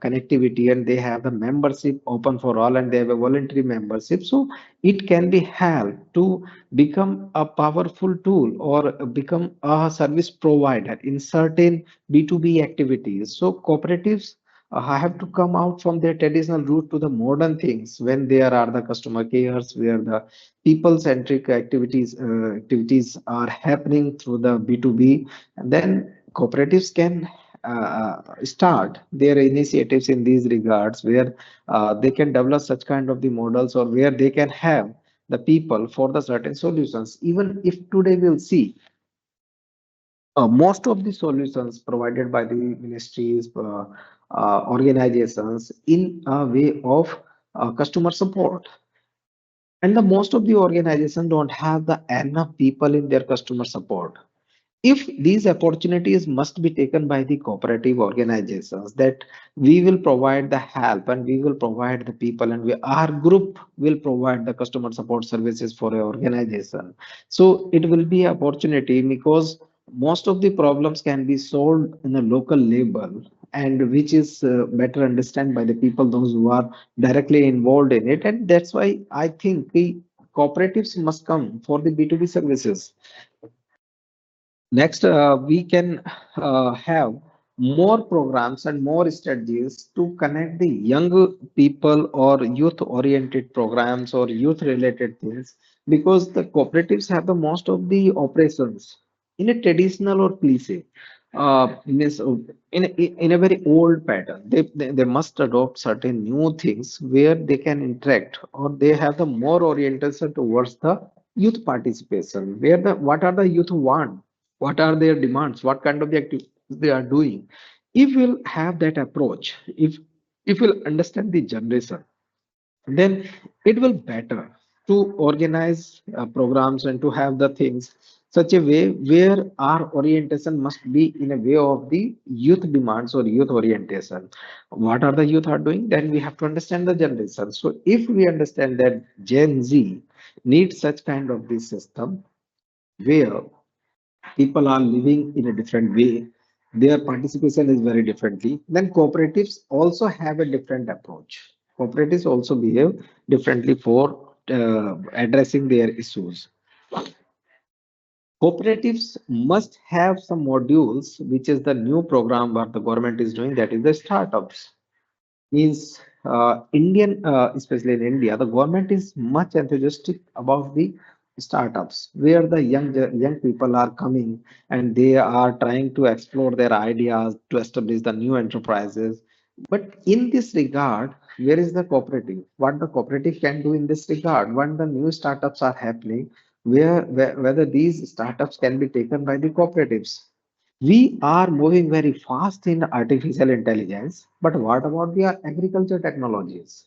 connectivity and they have the membership open for all and they have a voluntary membership, so it can be helped to become a powerful tool or become a service provider in certain B2B activities. So cooperatives have to come out from their traditional route to the modern things when there are the customer cares, where the people-centric activities are happening through the B2B, and then cooperatives can start their initiatives in these regards, where they can develop such kind of the models or where they can have the people for the certain solutions. Even if today we'll see most of the solutions provided by the ministries, organizations in a way of customer support. And the most of the organizations don't have the enough people in their customer support. If these opportunities must be taken by the cooperative organizations, that we will provide the help and we will provide the people and our group will provide the customer support services for a organization. So it will be opportunity because most of the problems can be solved in a local level, and which is better understand by the people those who are directly involved in it. And that's why I think the cooperatives must come for the B2B services. Next, we can have more programs and more strategies to connect the young people or youth-oriented programs or youth-related things, because the cooperatives have the most of the operations in a traditional or cliche. Means in a very old pattern, they must adopt certain new things where they can interact or they have the more orientation towards the youth participation, where the what are the youth want, what are their demands, what kind of the activities they are doing. If we'll have that approach, if we'll understand the generation, then it will better to organize programs and to have the things such a way where our orientation must be in a way of the youth demands or youth orientation. What are the youth are doing, then we have to understand the generation. So if we understand that Gen Z needs such kind of this system where People are living in a different way. Their participation is very differently. Then cooperatives also have a different approach. Cooperatives also behave differently for addressing their issues. Cooperatives must have some modules, which is the new program what the government is doing, that is the startups. Means Indian, especially in India, the government is much enthusiastic about the startups, where the young people are coming and they are trying to explore their ideas to establish the new enterprises. But in this regard, where is the cooperative? What the cooperative can do in this regard? When the new startups are happening, whether these startups can be taken by the cooperatives. We are moving very fast in artificial intelligence, but what about the agriculture technologies?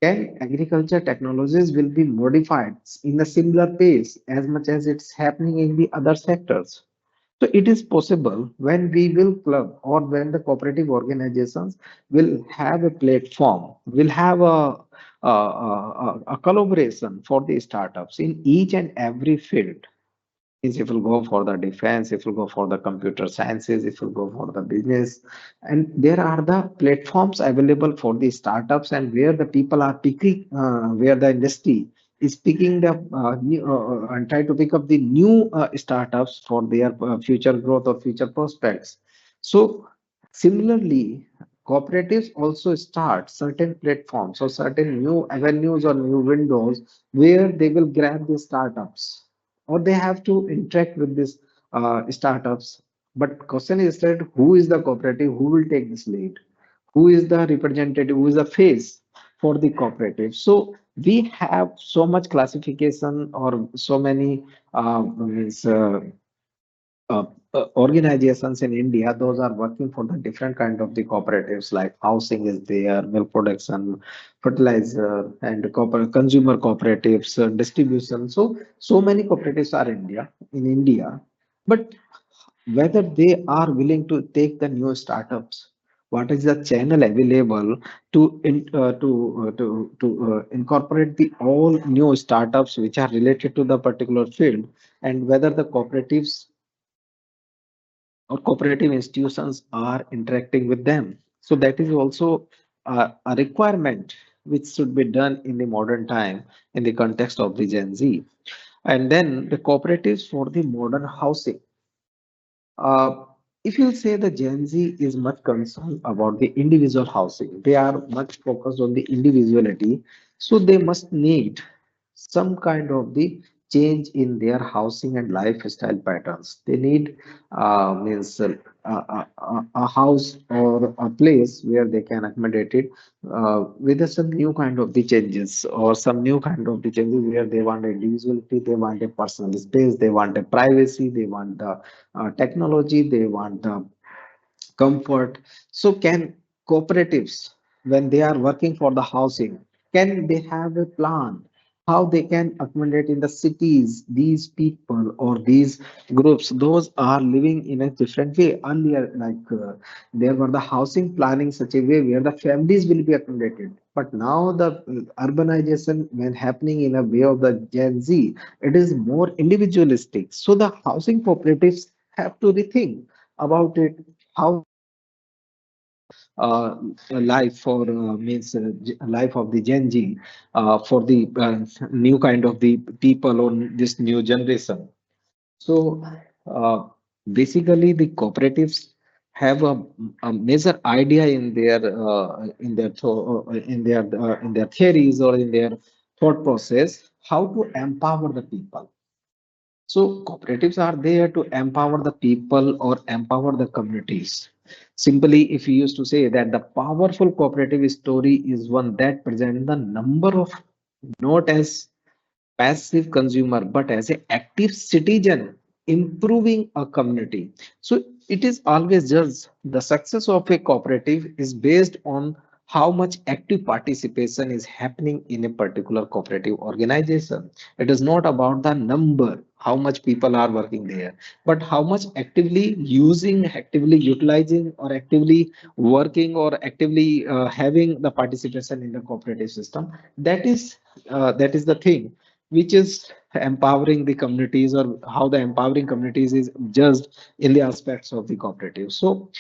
Can agriculture technologies will be modified in a similar pace as much as it's happening in the other sectors? So it is possible when we will club or when the cooperative organizations will have a platform, will have a collaboration for the startups in each and every field. Means if you go for the defense, if you go for the computer sciences, if you go for the business, and there are the platforms available for the startups and where the people are picking, where the industry is picking the new, and try to pick up the new startups for their future growth or future prospects. So similarly, cooperatives also start certain platforms or certain new avenues or new windows where they will grab the startups or they have to interact with these startups. But question is that who is the cooperative? Who will take this lead? Who is the representative? Who is the face for the cooperative? So we have so much classification or so many means, uh, organizations in India, those are working for the different kind of the cooperatives like housing is there, milk production, fertilizer, and consumer cooperatives, distribution. So many cooperatives are in India, but whether they are willing to take the new startups, what is the channel available to incorporate the all new startups which are related to the particular field, and whether the cooperatives or cooperative institutions are interacting with them. So that is also a requirement which should be done in the modern time in the context of the Gen Z. And then the cooperatives for the modern housing. Uh, if you say the Gen Z is much concerned about the individual housing, they are much focused on the individuality, so they must need some kind of the change in their housing and lifestyle patterns. They need means a house or a place where they can accommodate it with some new kind of the changes or some new kind of the changes where they want individuality, they want a personal space, they want a privacy, they want the technology, they want the comfort. So can cooperatives, when they are working for the housing, can they have a plan how they can accommodate in the cities these people or these groups? Those are living in a different way. Earlier, there were the housing planning such a way where the families will be accommodated. But now the urbanization, when happening in a way of the Gen Z, it is more individualistic. So the housing cooperatives have to rethink about it, how they can accommodate the life for life of the Gen Z for the new kind of the people on this new generation. So uh, basically, the cooperatives have a major idea in their theories or in their thought process how to empower the people. So cooperatives are there to empower the people or empower the communities. Simply, if we used to say that the powerful cooperative story is one that presents the number of not as passive consumer but as an active citizen improving a community. So it is always just the success of a cooperative is based on how much active participation is happening in a particular cooperative organization. It is not about the number, how much people are working there, but how much actively using, actively utilizing, or actively working, or actively having the participation in the cooperative system. That is the thing which is empowering the communities, or how the empowering communities is judged in the aspects of the cooperative. So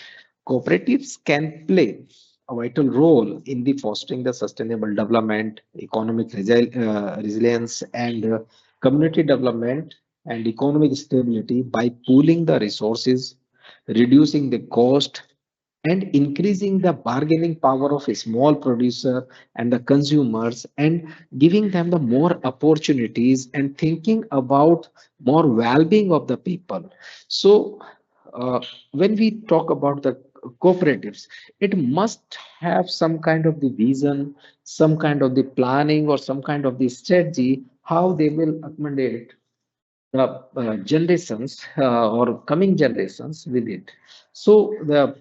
cooperatives can play a vital role in the fostering the sustainable development, economic resilience, and community development and economic stability by pooling the resources, reducing the cost, and increasing the bargaining power of a small producer and the consumers, and giving them the more opportunities and thinking about more well-being of the people. So when we talk about the cooperatives, it must have some kind of the vision, some kind of the planning, or some kind of the strategy how they will accommodate the generations or coming generations with it. So the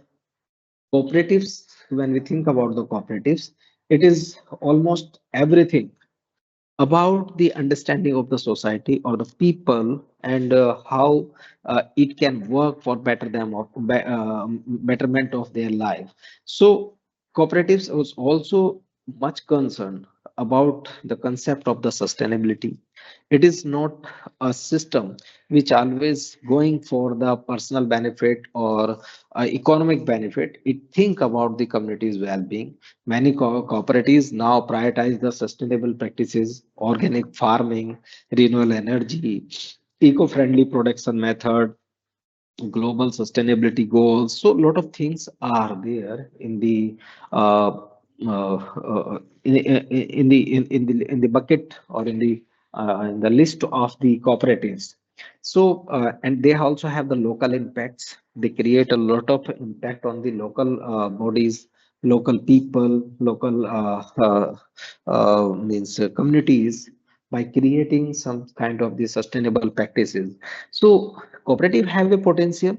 cooperatives, when we think about the cooperatives, it is almost everything about the understanding of the society or the people, and how it can work for betterment of their life. So cooperatives was also much concerned about the concept of the sustainability. It is not a system which always going for the personal benefit or economic benefit. It think about the community's well-being. Many cooperatives now prioritize the sustainable practices, organic farming, renewable energy, eco-friendly production method, global sustainability goals. So a lot of things are there in the uh, in the bucket, or in the list of the cooperatives. So and they also have the local impacts. They create a lot of impact on the local bodies, local people, local means communities, by creating some kind of the sustainable practices. So cooperative have a potential,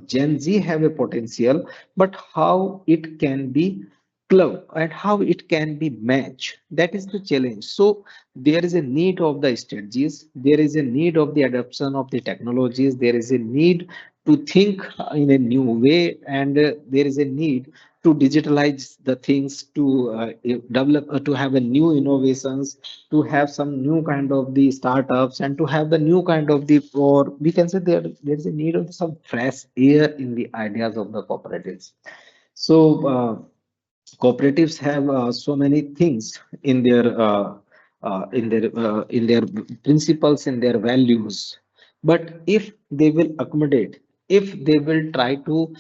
Gen Z have a potential, but how it can be club and how it can be matched, that is the challenge. So there is a need of the strategies, there is a need of the adoption of the technologies, there is a need to think in a new way, and there is a need to digitalize the things, to develop, to have a new innovations, to have some new kind of the startups, and to have the new kind of the, or we can say there is a need of some fresh air in the ideas of the cooperatives. So cooperatives have so many things in their principles, in their values, but if they will accommodate, if they will try to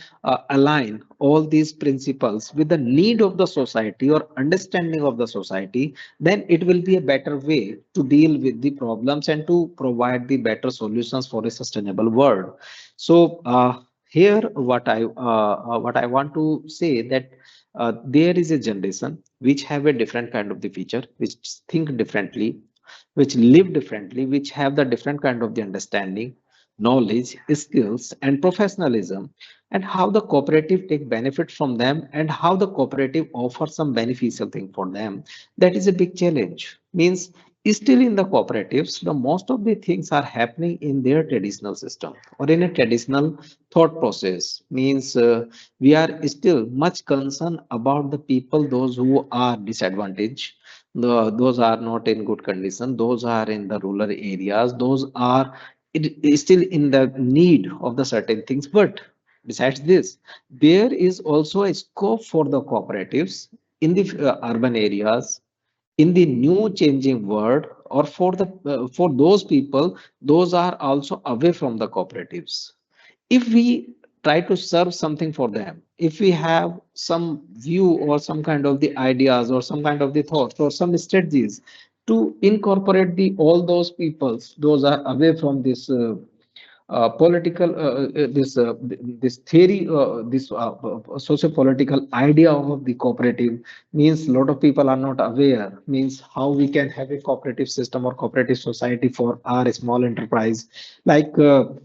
align all these principles with the need of the society or understanding of the society, then it will be a better way to deal with the problems and to provide the better solutions for a sustainable world. So here what I want to say that there is a generation which have a different kind of the feature, which think differently, which live differently, which have the different kind of the understanding, knowledge, skills, and professionalism, and how the cooperative take benefit from them, and how the cooperative offers some beneficial thing for them. That is a big challenge. Means still in the cooperatives, the most of the things are happening in their traditional system or in a traditional thought process. Means we are still much concerned about the people, those who are disadvantaged, those are not in good condition, those are in the rural areas, those are still in the need of the certain things. But besides this, there is also a scope for the cooperatives in the urban areas, in the new changing world, or for those people those are also away from the cooperatives. If we try to serve something for them, if we have some view or some kind of the ideas or some kind of the thoughts or some strategies to incorporate the all those peoples, those are away from this political this theory, this socio-political idea of the cooperative. Means a lot of people are not aware, means how we can have a cooperative system or cooperative society for our small enterprise. Like a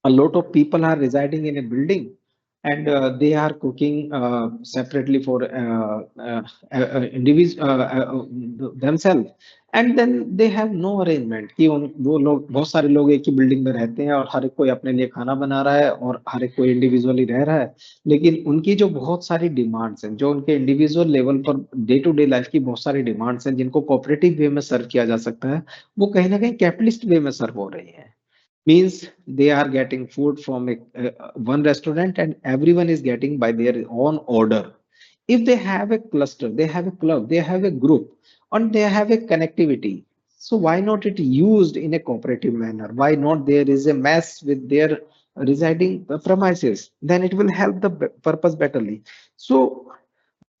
lot of people are residing in a building, and they are cooking separately for themselves, and then they have no arrangement कि उन वो लोग बहुत सारे लोग एक ही building में रहते हैं और हर एक कोई अपने लिए खाना बना रहा है और हर एक कोई इंडिविजुअली रह रहा है, लेकिन उनकी जो बहुत सारी डिमांड्स हैं, जो उनके इंडिविजुअल लेवल पर डे टू डे लाइफ की बहुत सारी डिमांड्स हैं जिनको कोऑपरेटिव वे में सर्व किया जा सकता है, वो कहीं ना कहीं कैपिटलिस्ट वे में सर्व हो रही है. Means they are getting food from one restaurant and everyone is getting by their own order. If they have a cluster, they have a club, they have a group, and they have a connectivity, so why not it used in a cooperative manner? Why not there is a mess with their residing premises? Then it will help the purpose betterly. So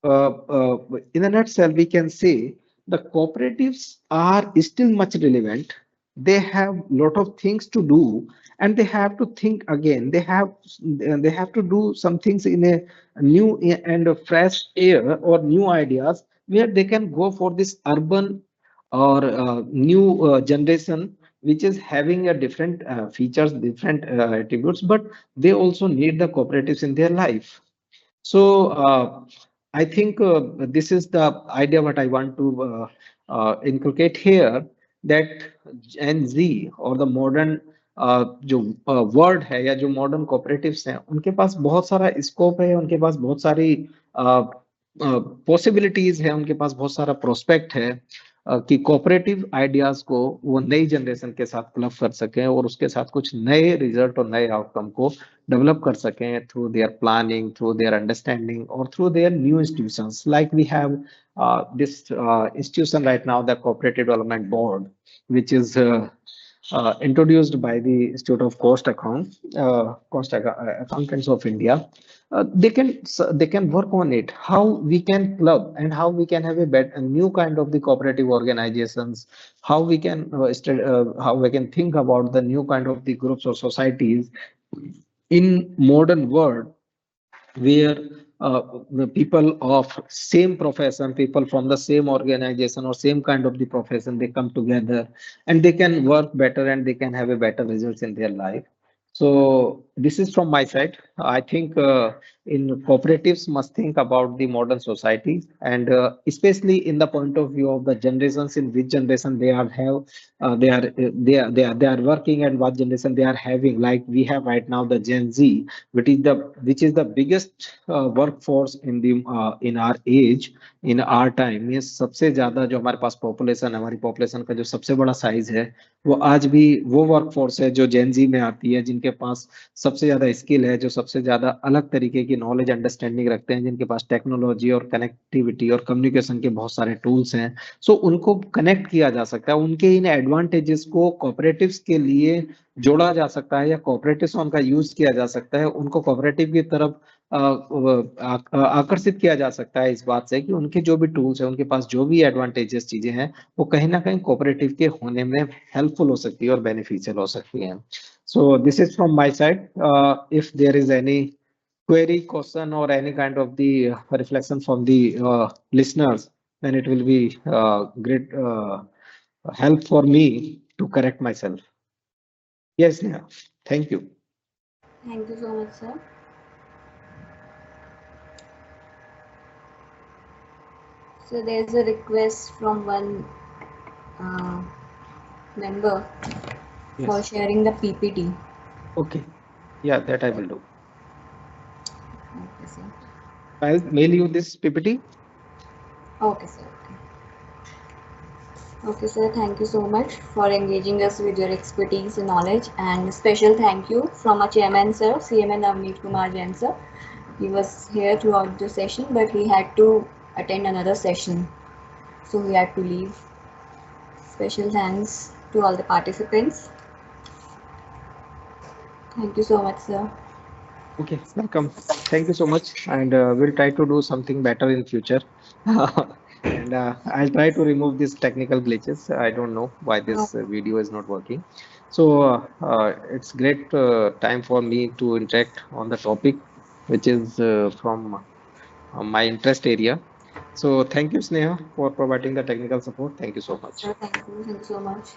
in a nutshell, we can say the cooperatives are still much relevant. They have lot of things to do, and they have to think again. They have to do some things in a new and a fresh air or new ideas where they can go for this urban or new generation which is having a different features, different attributes, but they also need the cooperatives in their life. So I think this is the idea what I want to inculcate here, that Gen Z और the modern जो word है या जो modern cooperatives हैं उनके पास बहुत सारा scope है, उनके पास बहुत सारी पॉसिबिलिटीज है, उनके पास बहुत सारा प्रोस्पेक्ट है कि कोऑपरेटिव आइडियाज को वो नई जनरेशन के साथ क्लब कर सकें और उसके साथ कुछ नए रिजल्ट और नए आउटकम को develop कर सकें through their planning, through their understanding, or through their new institutions. Like we have this institution right now, the Cooperative Development Board, which is introduced by the Institute of Accountants of India. They can work on it. How we can club and how we can have a new kind of the cooperative organizations. How we can think about the new kind of the groups or societies in modern world where the people of same profession, people from the same organization or same kind of the profession, they come together and they can work better and they can have a better results in their life. So this is from my side. I think in cooperatives must think about the modern society, and especially in the point of view of the generations, in which generation they are working and what generation they are having. Like we have right now the Gen Z, which is the biggest workforce in our age, in our time. ये सबसे ज्यादा जो हमारे पास population है, हमारी population का जो सबसे बड़ा साइज है, वो आज भी वो वर्कफोर्स है जो जेन जी में आती है, जिनके पास सबसे ज्यादा स्किल है, जो सबसे ज्यादा अलग तरीके की नॉलेज अंडरस्टैंडिंग रखते हैं, जिनके पास टेक्नोलॉजी और कनेक्टिविटी और कम्युनिकेशन के बहुत सारे टूल्स हैं. सो उनको कनेक्ट किया जा सकता है, उनके इन एडवांटेजेस को कोऑपरेटिव्स के लिए जोड़ा जा सकता है या कोऑपरेटिव्स में उनका यूज किया जा सकता है, उनको कोऑपरेटिव की तरफ आकर्षित किया जा सकता है इस बात से कि उनके जो भी टूल्स है, उनके पास जो भी एडवांटेजेस चीजें हैं, वो कहीं ना कहीं कोऑपरेटिव के होने में हेल्पफुल हो सकती है और बेनिफिशियल हो सकती है. So this is from my side. If there is any query, question, or any kind of the reflection from the listeners, then it will be great help for me to correct myself. Yes, Neha. Thank you. Thank you so much, sir. So there's a request from one uh, member for Yes. sharing the PPT. Okay. Yeah, that I will do. Okay, sir. I'll mail you this PPT. Okay, sir. Okay, sir. Thank you so much for engaging us with your expertise and knowledge. And special thank you from our chairman, sir, CMN Navneet Kumar Jain, sir. He was here throughout the session, but he had to attend another session, so he had to leave. Special thanks to all the participants. Thank you so much, sir. Okay, welcome. Thank you so much, and we'll try to do something better in future. And I'll try to remove these technical glitches. I don't know why Oh, this video is not working. So it's great time for me to interact on the topic, which is from my interest area. So thank you, Sneha, for providing the technical support. Thank you so much. sir, thank you. Thank you so much.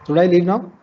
Should I leave now?